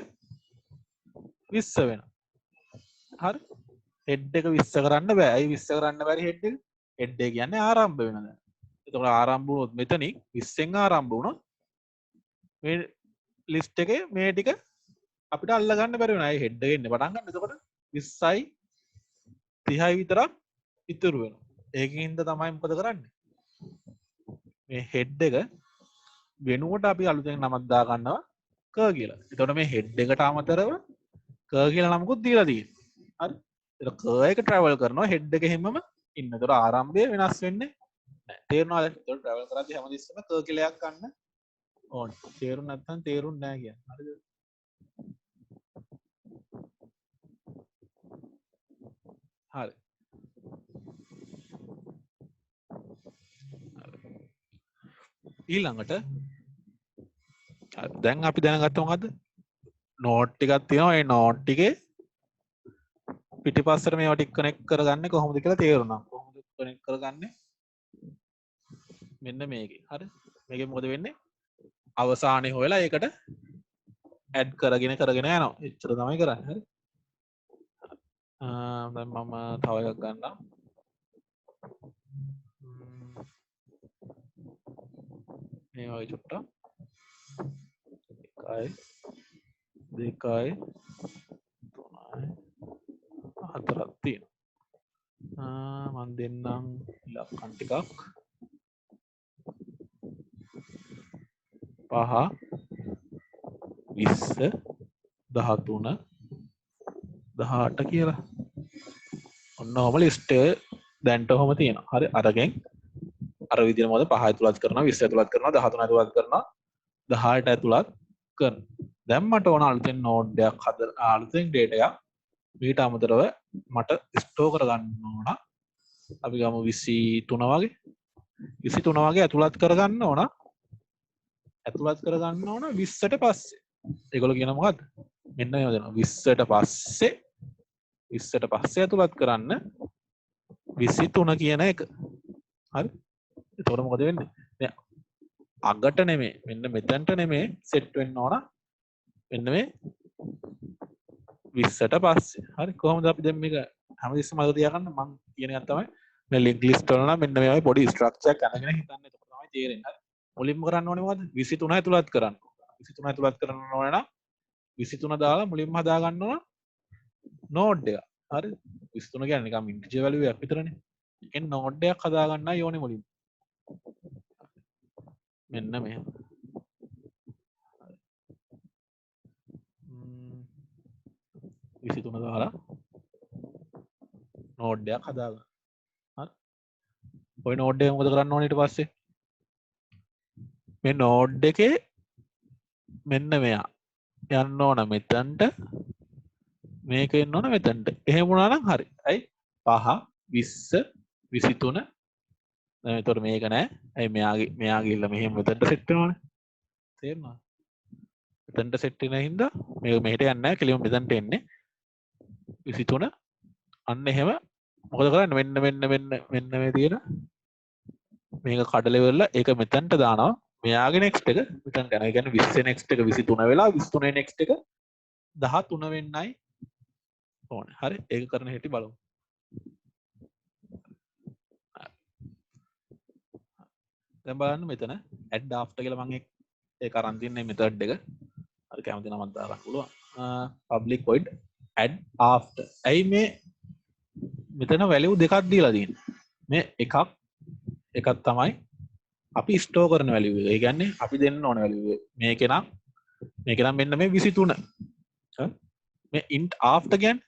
20 වෙනවා. හරි. head එක 20 කරන්න බෑ. ඇයි 20 කරන්න බැරි head එක? head එක කියන්නේ ආරම්භ වෙන දැන්. එතකොට ආරම්භ වුණොත් මෙතනින් 20න් ආරම්භ වුණොත් මේ ලිස්ට් එකේ මේ ටික අපිට අල්ල ගන්න බැරි වෙනවා. ඒ head එක එන්නේ පටන් ගන්න. එතකොට 20යි 30යි විතරක් ඉතුරු වෙනවා. ඒකින් හින්දා තමයි මොකද කරන්නේ? මේ head එක වෙනුවට අපි අලුතෙන් නමක් දා ගන්නවා ක කියලා. එතකොට මේ හෙඩ් එකට අමතරව ක කියලා නමකුත් දීලා තියෙනවා. හරි. ඒක ක එක ට්‍රැවල් කරනවා හෙඩ් එක හැමම ඉන්න. එතකොට ආරම්භය වෙනස් වෙන්නේ නැහැ. තේරුණාද? එතකොට ට්‍රැවල් කරද්දී හැමතිස්සෙම ක කියලා එකක් ගන්න ඕනේ. තේරුම් නැත්නම් තේරුම් නැහැ කියන්නේ. හරිද? හරි. ඊළඟට දැන් අපි දැනගත්ත මොකද්ද? නෝට් ටිකක් තියෙනවා. ඒ නෝට් ටිකේ පිටිපස්සට මේවා ටික කනෙක්ට් කරගන්නේ කොහොමද කියලා තේරුණා. කොහොමද කනෙක්ට් කරගන්නේ? මෙන්න මේකේ. හරි. මේකෙන් මොකද වෙන්නේ? අවසානයේ හොයලා ඒකට ඇඩ් කරගෙන යනවා. එච්චර තමයි කරන්නේ. හරි. දැන් මම තව එකක් ගන්නම්. මේ වගේ චුට්ටක්. 1 2 3 4ක් තියෙනවා. මම දෙන්නම් ඉලක්කම් ටිකක් 5 20 13 18 කියලා. ඔන්න ඔහම ලිස්ට් එක දැන්ට ඔහම තියෙනවා. හරි අරගෙන් අර විදිහට මොකද 5 ඇතුළත් කරනවා 20 ඇතුළත් කරනවා 13 ඇතුළත් කරනවා 18 ඇතුළත් කරනවා. දැන් මට ඕන අලුතෙන් නෝඩ් එකක් හදලා අලුතෙන් ඩේටා එකක් මීට අමතරව මට ස්ටෝර් කරගන්න ඕන. අපි ගමු 23 වගේ 23 වගේ ඇතුළත් කරගන්න ඕන. ඇතුළත් කරගන්න ඕන 20ට පස්සේ. ඒගොල්ලෝ කියන මොකද්ද? මෙන්න මේව දෙනවා. 20ට පස්සේ 20ට පස්සේ ඇතුළත් කරන්න 23 කියන එක. හරි. එතකොට මොකද වෙන්නේ? දැන් අගට නෙමෙයි මෙන්න මෙතනට නෙමෙයි සෙට් වෙන්න ඕන. මෙන්න මේ 20ට පස්සේ. හරි. කොහොමද අපි දැන් මේක හැමතිස්සෙම අද තියාගන්න මම කියන එක තමයි මේ ලින්ක් ලිස්ට් වල නම් මෙන්න මේ වගේ පොඩි ස්ට්‍රක්චර් එකක් අරගෙන හිතන්න. එතකොට තමයි තේරෙන්නේ. හරි. මුලින්ම කරන්න ඕනේ මොකද්ද? 23 ඇතුළත් කරන්න. 23 ඇතුළත් කරන්න ඕනේ නම් 23 දාලා මුලින්ම හදා ගන්න ඕන නෝඩ් එක. හරි. 23 කියන්නේ නිකන් ඉන්ටිජර් වැලියු එකක් විතරනේ. ඒකෙන් නෝඩ් එකක් හදා ගන්නයි ඕනේ මුලින්ම. මෙන්න මෙහෙම. 23 දාලා නෝඩ් එකක් හදා ගන්න. හරි. ඔය නෝඩ් එක මොකද කරන්න ඕනේ ඊට පස්සේ? මේ නෝඩ් එකේ මෙන්න මෙයා යන්න ඕන මෙතනට මේක එන්න ඕන මෙතනට. එහෙම වුණා නම් හරි. ඇයි? 5 20 23 දැන් ඒතකොට මේක නෑ. ඇයි මෙයා ගිහිල්ලා මෙහෙම මෙතනට සෙට් වෙනවනේ. තේරුණාද? මෙතනට සෙට් වෙන හින්දා මේක මෙහෙට යන්නේ නෑ. කෙලින්ම මෙතනට එන්නේ. 23 අන්න එහෙම මොකද කරන්නේ? මෙන්න මේ තියෙන මේක කඩලා ඉවරලා ඒක මෙතනට දානවා. මෙයාගේ next එක මෙතනට යනවා. ඒ කියන්නේ 20 next එක 23 වෙලා 23 next එක 13 වෙන්නයි ඕනේ. හරි. ඒක කරන හැටි බලමු. දැන් බලන්න මෙතන add after කියලා මම ඒක අරන් තියන්නේ method එක. හරි කැමති නමක් දාලා පුළුවන්. public void add after. ඇයි මේ මෙතන value දෙකක් දීලා තියෙන්නේ. මේ එකක් තමයි අපි ස්ටෝර් කරන value එක. ඒ කියන්නේ අපි දෙන්න ඕන value එක. මේක නම් මෙන්න මේ 23. මේ int after කියන්නේ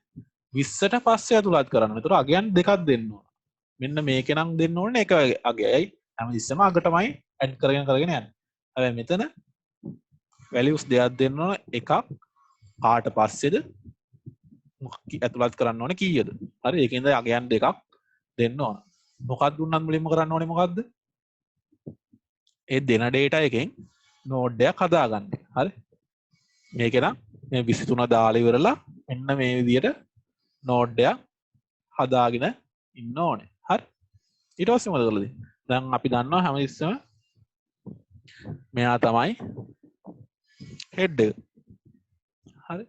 20ට පස්සේ ඇතුළත් කරන්න. ඒතර අගයන් දෙකක් දෙන්න ඕන. මෙන්න මේක නම් දෙන්න ඕනේ එක අගයයි. හැමතිස්සෙම අගටමයි ඇඩ් කරගෙන යන්නේ. හැබැයි මෙතන values දෙකක් දෙන්න ඕන. එකක් කාට පස්සේද ඇතුළත් කරන්න ඕනේ කීයද? හරි. ඒකෙන්ද අගයන් දෙකක් දෙන්න ඕන. මොකක්ද දුන්නත් මුලින්ම කරන්න ඕනේ මොකද්ද? ඒ දෙන data එකෙන් node එකක් හදාගන්න. හරි. මේක නම් මේ 23 දාලා ඉවරලා මෙන්න මේ විදියට node එකක් හදාගෙන ඉන්න ඕනේ. හරි. ඊට පස්සේ මොකද කරලා දෙන්නේ? දැන් අපි දන්නවා හැමතිස්සෙම මෙයා තමයි head එක. හරි.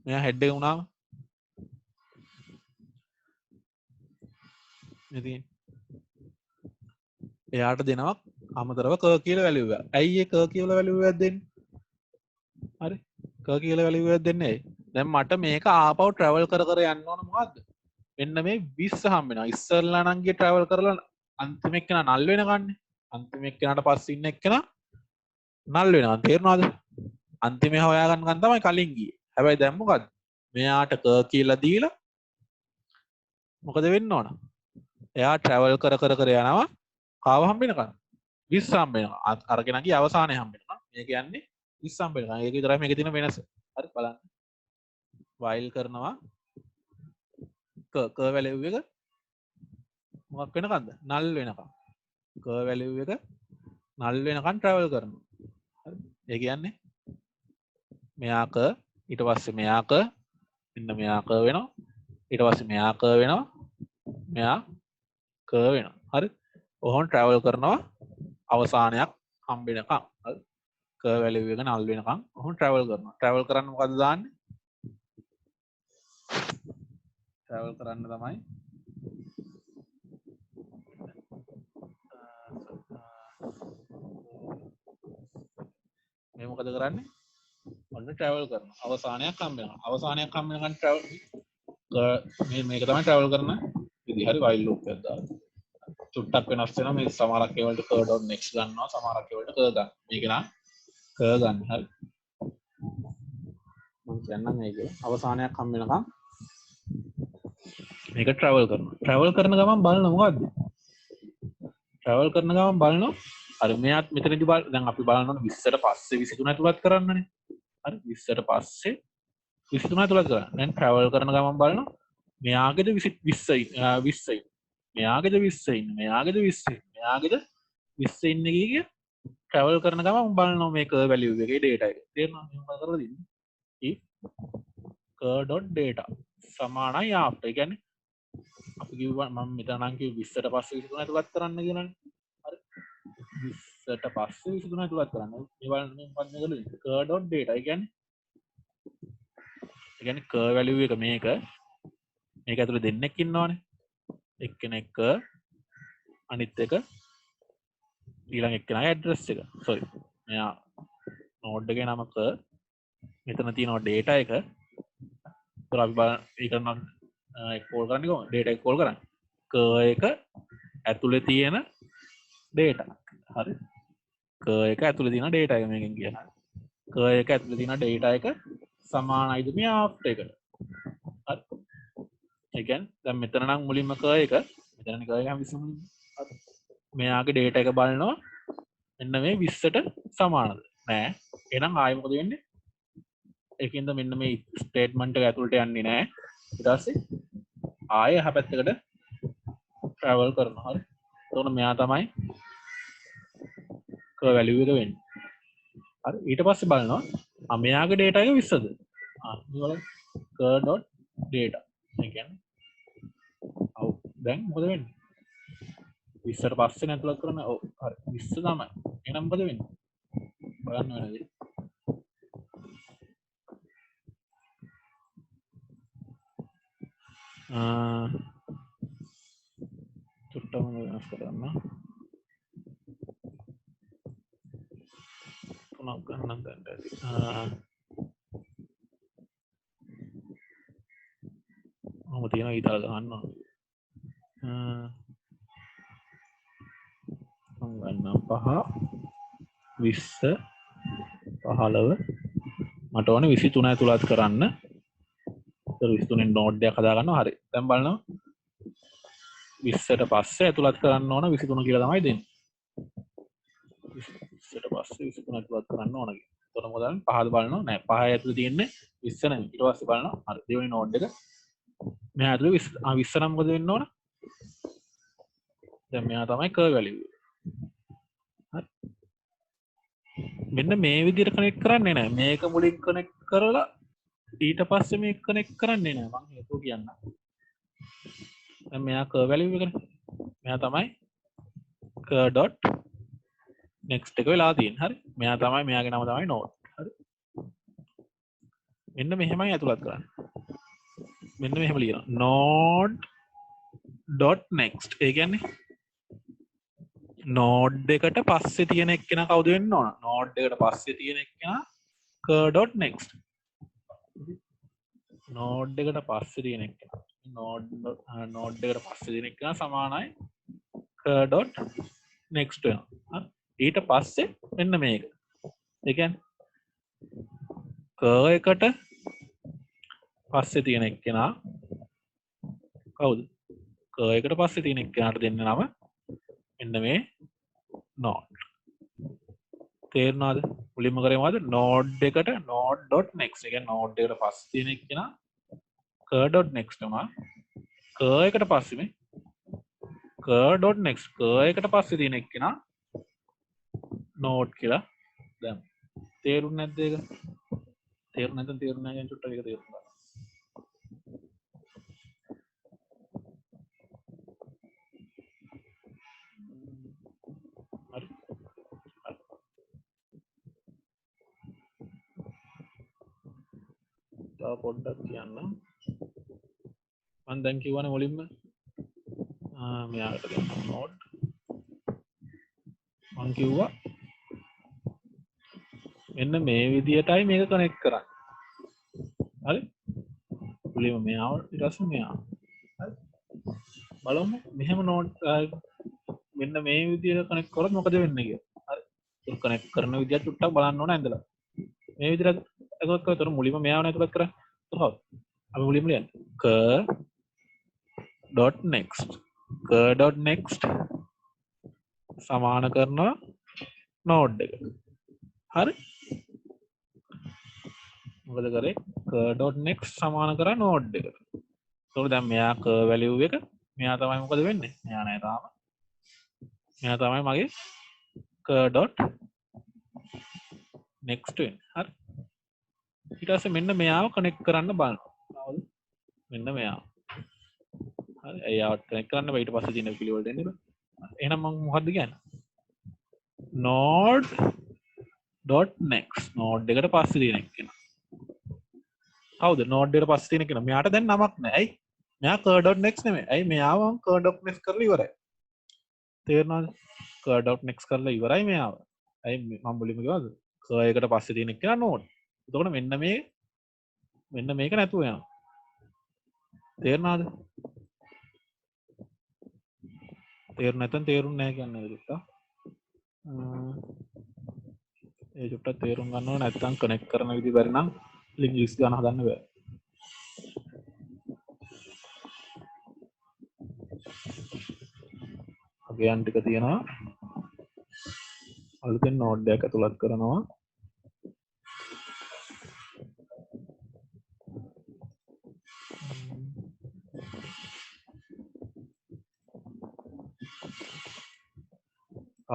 මෙයා head එක වුණාම ඉතින් එයාට දෙනවා අමතරව ක කියලා වැලියු එක. ඇයි ඒ ක කියලා වැලියු එකක් දෙන්නේ? හරි. ක කියලා වැලියු එකක් දෙන්නේ ඇයි? දැන් මට මේක ආපහු travel කර යන්න ඕන මොකද්ද? මෙන්න මේ 20 හම්බ වෙනවා. ඉස්සරලා නම් ගිය travel කරලා අන්තිම එක්කෙනා null වෙනකන්නේ. අන්තිම එක්කෙනාට පස්සේ ඉන්න එක්කෙනා null වෙනවා. තේරුණාද? අන්තිමේ හොයාගන්නකන් තමයි කලින් ගියේ. හැබැයි දැන් මොකද්ද? මෙයාට ක කියලා දීලා මොකද වෙන්න ඕන? එයා ට්‍රැවල් කර කර කර යනවා කාව හම්බ වෙනකන් 20 හම්බ වෙනවා. අරගෙනගේ අවසානයේ හම්බ වෙනවා. මේ කියන්නේ 20 හම්බ වෙනවා. ඒක විතරයි මේකේ තියෙන වෙනස. හරි බලන්න. while කරනවා ක වැලියු එක මොකක් වෙනකන්ද? null වෙනකන්. ක වැලියු එක null වෙනකන් ට්‍රැවල් කරනවා. හරි. ඒ කියන්නේ මෙයා ක ඊට පස්සේ මෙයා ක ඉන්න මෙයා ක වෙනවා. ඊට පස්සේ මෙයා ක වෙනවා. මෙයා ක වෙනවා. හරි. ඔහොම ට්‍රැවල් කරනවා අවසානයක් හම්බ වෙනකන්. හරි. ක වැලියු එක null වෙනකන් ඔහොම ට්‍රැවල් කරනවා. ට්‍රැවල් කරන්න මොකද්ද දාන්නේ? ට්‍රැවල් කරන්න තමයි මේ මොකද කරන්නේ? ඔන්න ට්‍රැවල් කරනවා. අවසානයක් හම්බ වෙනවා. අවසානයක් හම්බ වෙනකන් ට්‍රැවල් මේක තමයි ට්‍රැවල් කරන විදිහ. හරි while loop එකක් දාලා. චුට්ටක් වෙනස් වෙනවා. මේ සමහරක් ඒවලට k.next ගන්නවා. සමහරක් ඒවලට k ගන්න. මේක නම් k ගන්න. හරි. මම කියන්නම් මේක. අවසානයක් හම්බ වෙනකන් මේක ට්‍රැවල් කරනවා. ට්‍රැවල් කරන ගමන් බලන මොකද්ද? ට්‍රැවල් කරන ගමන් බලනවා අර මෙයාත් මෙතනදී දැන් අපි බලන්න ඕනේ 20ට පස්සේ 23 ඇතුළත් කරන්නනේ. හරි 20ට පස්සේ 23 ඇතුළත් කරන්න. දැන් ට්‍රැවල් කරන ගමන් බලනවා මෙයාගේද 20යි. මෙයාගේද 20යි ඉන්නේ. මෙයාගේද 20යි. මෙයාගේද 20 ඉන්නේ කිය ට්‍රැවල් කරන ගමන් බලනවා මේක වැලියු එකේ data එක. තේරෙනවද? මම මොකද කරලා දෙන්නේ? if k.data සමානයි after. ඒ කියන්නේ අපි කිව්වා මම මෙතන නම් කිව්ව 20ට පස්සේ 23 ඇතුළත් කරන්න කියලානේ. හරි 20ට පස්සේ 23 ඇතුළත් කරන්න. මේ බලන්න මේ මොකක්ද කළේ? k.data. ඒ කියන්නේ k value එක මේක ඇතුළේ දෙන්නෙක් ඉන්නවනේ. එක්කෙනෙක් k අනිත් එක ඊළඟ එක්කෙනාගේ ඇඩ්‍රස් එක. sorry. මෙයා නෝඩ් එකේ නම k මෙතන තියෙනවා data එක. ඒතර අපි බලන්න ඒක නම් කෝල් කරන්නේ කොහොමද? data එක කෝල් කරන්නේ. k එක ඇතුලේ තියෙන data. හරි. k එක ඇතුලේ තියෙන data එක මේකෙන් කියනවා. k එක ඇතුලේ තියෙන data එක සමානයිද මේ after එකට. හරි. ඒ කියන්නේ දැන් මෙතන නම් මුලින්ම k එක මෙතනනේ k එක හැම විසම හරි. මෙයාගේ data එක බලනවා මෙන්න මේ 20ට සමානද? නෑ. එහෙනම් ආයෙ මොකද වෙන්නේ? ඒකින්ද මෙන්න මේ ස්ටේට්මන්ට් එක ඇතුළට යන්නේ නෑ. ඊට පස්සේ ආයෙ එහා පැත්තකට ට්‍රැවල් කරනවා. හරි. එතකොට මෙයා තමයි k වැලියු එක වෙන්නේ. හරි. ඊට පස්සේ බලනවා මෙයාගේ data එක 20ද? මේවල k.data. ඒ කියන්නේ ඔව් දැන් මොකද වෙන්නේ? 20ට පස්සේ නැතුලත් කරන ඔව් හරි 20 තමයි. එහෙනම් මොකද වෙන්නේ? බලන්න වෙනදී. චුට්ටම වෙනස් කරන්න. තුනක් ගන්න දැන් ඇති. මම තියෙනවා ඊතල ගන්න ඕන. මම ගන්නම් 5 20 15 මට ඕනේ 23 ඇතුළත් කරන්න. ඒතර 23 නෝඩ් එකක් හදා ගන්නවා. හරි. දැන් බලනවා 20ට පස්සේ ඇතුළත් කරන්න ඕන 23 කියලා තමයි දෙන්නේ. 20ට පස්සේ 23 ඇතුළත් කරන්න ඕන කියලා. එතකොට මොකද බලන්න 5ද බලනවා නෑ 5 ඇතුළේ තියෙන්නේ 20 නෙමෙයි. ඊට පස්සේ බලනවා හරි දෙවෙනි නෝඩ් එක මෙයා ඇතුළේ 20 නම් මොකද වෙන්න ඕන? දැන් මෙයා තමයි කර්ව් වැලියු. හරි. මෙන්න මේ විදිහට කනෙක්ට් කරන්නේ නැහැ. මේක මුලින් කනෙක්ට් කරලා ඊට පස්සේ මේක කනෙක්ට් කරන්නේ නැහැ. මම හේතුව කියන්නම්. දැන් මෙයා කර්ව් වැලියු එකනේ. මෙයා තමයි k.next එක වෙලා තියෙන්නේ. හරි. මෙයා තමයි මෙයාගේ නම තමයි node. හරි. මෙන්න මෙහෙමයි ඇතුළත් කරන්නේ. මෙන්න මෙහෙම ලියනවා. node.next. ඒ කියන්නේ නෝඩ් එකට පස්සේ තියෙන එක්කෙනා කවුද වෙන්න ඕන? නෝඩ් එකට පස්සේ තියෙන එක්කෙනා k.next. නෝඩ් එකට පස්සේ තියෙන එක්කෙනා නෝඩ් එකට පස්සේ තියෙන එක්කෙනා සමානයි k.next වෙනවා. හරි. ඊට පස්සේ මෙන්න මේක. ඒ කියන්නේ කර්ව් එකට පස්සේ තියෙන එක්කෙනා කවුද? කර්ව් එකට පස්සේ තියෙන එක්කෙනාට දෙන්න නම මෙන්න මේ නෝඩ්. තේරුණාද? මුලින්ම කරේ මොකද? නෝඩ් එකට node.next. ඒ කියන්නේ නෝඩ් එකට පස්සේ තියෙන එක්කෙනා curve.next උනා. කර්ව් එකට පස්සේ මේ curve.next කර්ව් එකට පස්සේ තියෙන එක්කෙනා නෝඩ් කියලා දැන් තේරුන්නේ නැද්ද ඒක? තේරුන්නේ නැත්නම් තේරුන්නේ නැහැ කියන චුට්ටක් එක තේරුම් ගන්න. හරි. තව පොඩ්ඩක් කියන්න. මම දැන් කියවනේ මුලින්ම මෙයාට දෙන්න නෝඩ්. මම කිව්වා මෙන්න මේ විදියටයි මේක කනෙක්ට් කරන්නේ. හරි? මුලින්ම මෙයාව ඊට පස්සේ මෙයාව. හරි? බලමු මෙහෙම නෝඩ් මෙන්න මේ විදියට කනෙක්ට් කරොත් මොකද වෙන්නේ කියලා. හරි? ඒක කනෙක්ට් කරන විදිය චුට්ටක් බලන්න ඕන ඇඳලා. මේ විදිහට ඇතුළත් කරතොර මුලින්ම මෙයාව ඇතුළත් කරා. කොහොමද? අපි මුලින්ම ලියන්නේ curve.next curve.next සමාන කරනවා නෝඩ් එක. හරි? මොකද කරේ? curve.next සමාන කරා නෝඩ් එකට. ඒතකොට දැන් මෙයා curve value එක මෙයා තමයි මොකද වෙන්නේ? මෙයා නෑ තාම. මෙයා තමයි මගේ curve.next වෙන්නේ. හරි? ඊට පස්සේ මෙන්න මෙයාව කනෙක්ට් කරන්න බලනවා. හරිද? මෙන්න මෙයාව. හරි? එයාව කනෙක්ට් කරන්න බෑ ඊට පස්සේ තියෙන පිළිවෙලට එන්න බෑ. එහෙනම් මම මොකද්ද කියන්නේ? node.next node එකට පස්සේ තියෙන කෙනා. හවුද? node එකට පස්සේ තියෙන කෙනා. මෙයාට දැන් නමක් නැහැ. ඇයි? මෙයා curve.next නෙමෙයි. ඇයි මෙයාව මම curve.next කරලා ඉවරයි. තේරුණාද? curve.next කරලා ඉවරයි මෙයාව. ඇයි මම මුලින්ම කිව්වද? curve එකට පස්සේ තියෙන කෙනා node. එතකොට මෙන්න මේක නැතුව යනවා. තේරුණාද? තේරුණ නැත්නම් තේරුන්නේ නැහැ කියන්නේ ඒක. ඒ චුට්ටක් තේරුම් ගන්න ඕන නැත්නම් කනෙක්ට් කරන විදිහ බැරි නම් ලින්ක් ලිස්ට් ගන්න හදන්න බෑ. අගයන් ටික තියෙනවා. අලුතෙන් නෝඩ් එකක් ඇතුළත් කරනවා.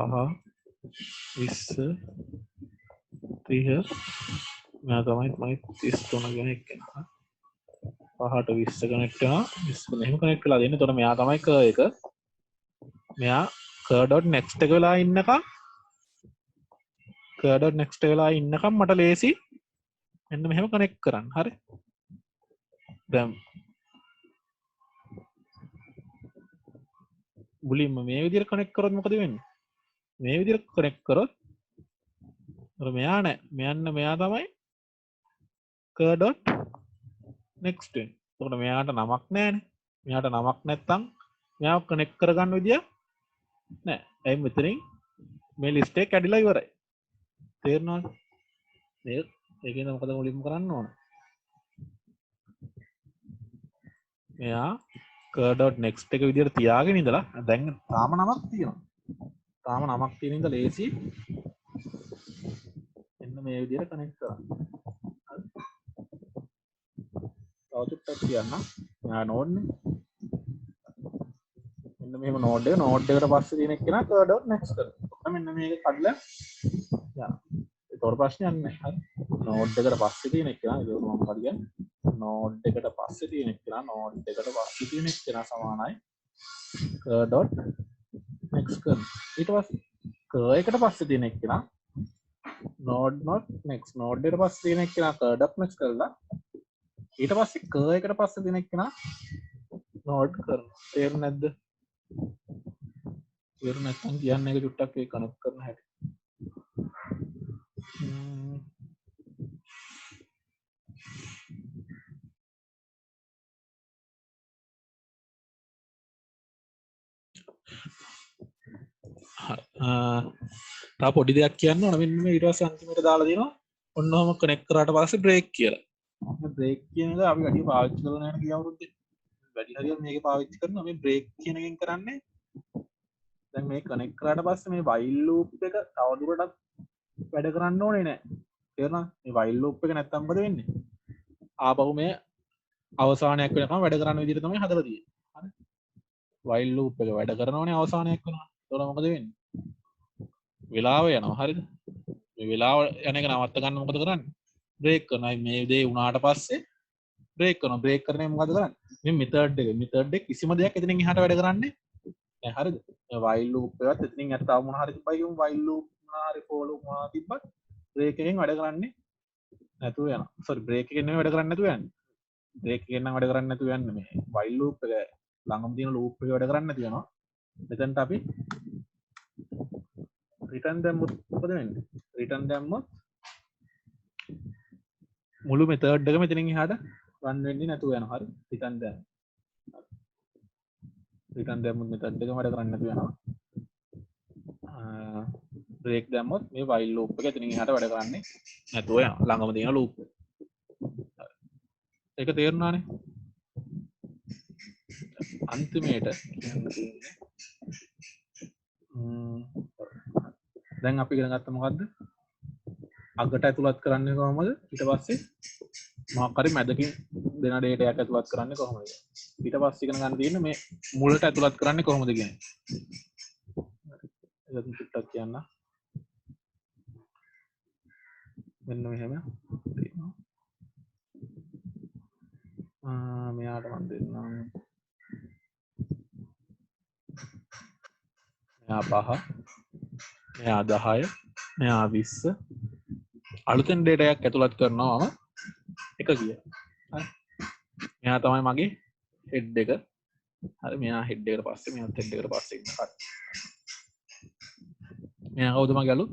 අහා 20 30 මෙයා තමයි 33 ගැන එක්කෙනා. පහට 20 කනෙක්ට් වෙනවා 20 මෙහෙම කනෙක්ට් වෙලා දෙන්නේ. එතකොට මෙයා තමයි curve එක. මෙයා curve.next එක වෙලා ඉන්නකම් curve.next එක වෙලා ඉන්නකම් මට ලේසි මෙන්න මෙහෙම කනෙක්ට් කරන්න. හරි? දැන් මුලින්ම මේ විදිහට කනෙක්ට් කරොත් මොකද වෙන්නේ? මේ විදිහට කනෙක්ට් කරොත් මෙයා නෑ. මෙයා තමයි curve.next වෙන්නේ. එතකොට මෙයාට නමක් නෑනේ. මෙයාට නමක් නැත්තම් මෙයාව කනෙක්ට් කරගන්න විදිය නෑ. ඇයි මෙතනින් මේ ලිස්ට් එක කැඩිලා ඉවරයි. තේරෙනවද? ඒකෙන්ද මොකද මුලින්ම කරන්න ඕන? මෙයා curve.next එක විදියට තියාගෙන ඉඳලා දැන් තාම නමක් තියෙනවා. තාම නමක් තියෙන ඉඳලා ලේසි එන්න මේ විදියට කනෙක්ට් කරන්න. තව චුට්ටක් කියන්න. මෙයා නෝඩ් නේ. මෙන්න මේක නෝඩ් එකට පස්සේ තියෙන කෙනා curve.next කරනවා. මෙන්න මේක කඩලා යනවා. ඒතකොට ප්‍රශ්නයක් නැහැ. හරි. නෝඩ් එකට පස්සේ තියෙන කෙනා ඒක මම හරියන්නේ. නෝඩ් එකට පස්සේ තියෙන කෙනා සමානයි curve.next කරනවා. ඊට පස්සේ curve එකට පස්සේ තියෙන කෙනා node.next node එකට පස්සේ තියෙන කෙනා curve.next කරලා ඊට පස්සේ curve එකට පස්සේ තියෙන කෙනා node කරනවා. තේරුණා නැද්ද? තේරුණා නැත්නම් කියන්න එක චුට්ටක් ඒ කනෙක්ට් කරන හැටි. තව පොඩි දෙයක් කියන්න ඕන. මෙන්න මේ ඊට පස්සේ අන්තිමට දාලා දෙනවා ඔන්නෝම කනෙක්ට් කරාට පස්සේ බ්‍රේක් කියලා. මේ බ්‍රේක් කියන එක අපි වැඩි පාවිච්චි කරන යන ගිය අවුරුද්දේ වැඩි හරියට මේක පාවිච්චි කරනවා. මේ බ්‍රේක් කියන එකෙන් කරන්නේ දැන් මේ කනෙක්ට් කරාට පස්සේ මේ while loop එක තවදුරටත් වැඩ කරන්න ඕනේ නෑ. තේරුණාද? මේ while loop එක නැත්තම් මොකද වෙන්නේ? ආපහු මේ අවසානයක් වෙනකම් වැඩ කරන්න විදිහට තමයි හදලා තියෙන්නේ. හරි? while loop එක වැඩ කරනෝනේ අවසානයක් වෙනවා. එතකොට මොකද වෙන්නේ? වෙලාව යනවා. හරිද? මේ වෙලාව යන එක නවත්ත ගන්න මොකද කරන්නේ? බ්‍රේක් කරනවා. මේ දේ වුණාට පස්සේ බ්‍රේක් කරනවා. බ්‍රේක් කරන්නේ මොකද කරන්නේ? මේ මෙතඩ් එක කිසිම දෙයක් එතනින් එහාට වැඩ කරන්නේ නැහැ. හරිද? මේ while loop එකත් එතනින් අර තව මොන හරි තිබ්බයි කියමු while loop මොනවා හරි for loop මොනවා තිබ්බත් බ්‍රේක් එකෙන් වැඩ කරන්නේ නැතුව යනවා. sorry බ්‍රේක් එකෙන් නෙමෙයි වැඩ කරන්නේ නැතුව යන්නේ. බ්‍රේක් එකෙන් නම් වැඩ කරන්නේ නැතුව යන්නේ මේ while loop එක ළඟම තියෙන loop එක වැඩ කරන්නේ නැතුව යනවා. මෙතනට අපි return දැම්මොත් මොකද වෙන්නේ? return දැම්මොත් මුළු මෙතඩ් එකම එතනින් එහාට රන් වෙන්නේ නැතුව යනවා. හරි? return දැම්ම. return දැම්මොත් මෙතඩ් එකම වැඩ කරන්නේ නැතුව යනවා. බ්‍රේක් දැම්මොත් මේ while loop එක එතනින් එහාට වැඩ කරන්නේ නැතුව යනවා. ළඟම තියෙන loop එක. ඒක තේරුණානේ? අන්තිමේට කියන්න තියෙන්නේ දැන් අපි ඉගෙන ගත්ත මොකද්ද? අගට ඇතුළත් කරන්නේ කොහොමද? ඊට පස්සේ මොකක් හරි මැදකින් දෙන data එකක් ඇතුළත් කරන්නේ කොහොමද? ඊට පස්සේ ඉගෙන ගන්න තියෙන්නේ මේ මුලට ඇතුළත් කරන්නේ කොහොමද කියන්නේ. ඒක චුට්ටක් කියන්න. මෙන්න මෙහෙම තියෙනවා. මෙයාට මම දෙන්නම්. මෙයා 5 මෙයා 10 මෙයා 20 අලුතෙන් data එකක් ඇතුළත් කරනවාම එක කිය. හරි. මෙයා තමයි මගේ head එක. හරි මෙයා head එකට පස්සේ මෙයාත් head එකට පස්සේ ඉන්න හරි. මෙයා කවුද මගේ අලුත්?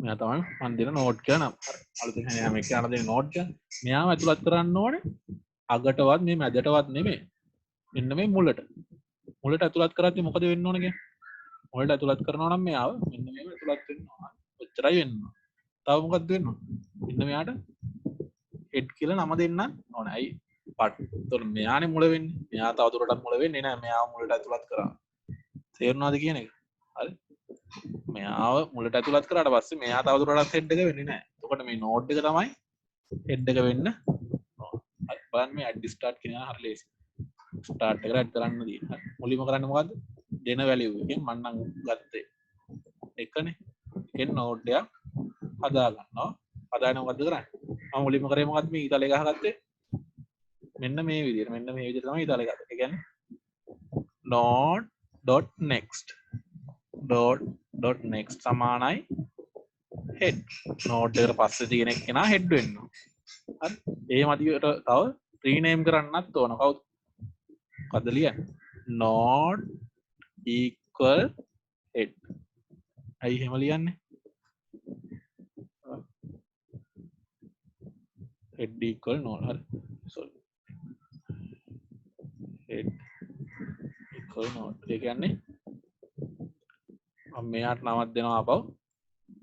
මෙයා තමයි මම දෙන නෝඩ් කියලා නම. හරි. අලුතෙන් හැම එකම දෙන නෝඩ් එක. මෙයාම ඇතුළත් කරන්න ඕනේ අගටවත් මේ මැදටවත් නෙමෙයි. මෙන්න මේ මුලට. මුලට ඇතුළත් කරද්දී මොකද වෙන්න ඕන කියන්නේ? මුලට ඇතුළත් කරනවා නම් මෙයාව මෙන්න මේව ඇතුළත් වෙන්න ඕන. ඔච්චරයි වෙන්න ඕන. තව මොකක්ද වෙන්න ඕන? මෙන්න මෙයාට head කියලා නම දෙන්න ඕන. ඇයි? පට්. ඒතකොට මෙයානේ මුල වෙන්නේ. මෙයා තව දුරටත් මුල වෙන්නේ නැහැ. මෙයාව මුලට ඇතුළත් කරා. තේරුණාද කියන එක? හරි. මෙයාව මුලට ඇතුළත් කරාට පස්සේ මෙයා තව දුරටත් head එක වෙන්නේ නැහැ. එතකොට මේ node එක තමයි head එක වෙන්න ඕන. හරි. බලන්න මේ add start කියන එක හරි ලේසි. start එකට add කරන්න තියෙනවා. මුලින්ම කරන්නේ මොකද්ද? දෙන value එකෙන් මම නම් ගත්තේ එකනේ. එකෙන් node එකක් හදා ගන්නවා. හදාගෙන මොකද්ද කරන්නේ? මම මුලින්ම කරේ මොකද්ද මේ ඊතලේ ගහගත්තේ? මෙන්න මේ විදිහට. මෙන්න මේ විදිහට තමයි ඊතලේ ගත්තේ. ඒ කියන්නේ node.next dot.next සමානයි head. node එකට පස්සේ තියෙන කෙනා head වෙන්න ඕන. හරි. ඒ මදියට තව rename කරන්නත් ඕන. කවුද? මොකද්ද ලියන්නේ? node equal head. ඇයි එහෙම ලියන්නේ? head equal node. හරි. sorry. head equal node. ඒ කියන්නේ මම මෙයාට නමක් දෙනවා ආපහු.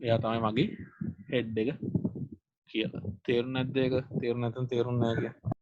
එයා තමයි මගේ head එක කියලා. තේරුණ නැද්ද ඒක? තේරුණ නැත්නම් තේරුන්නේ නැහැ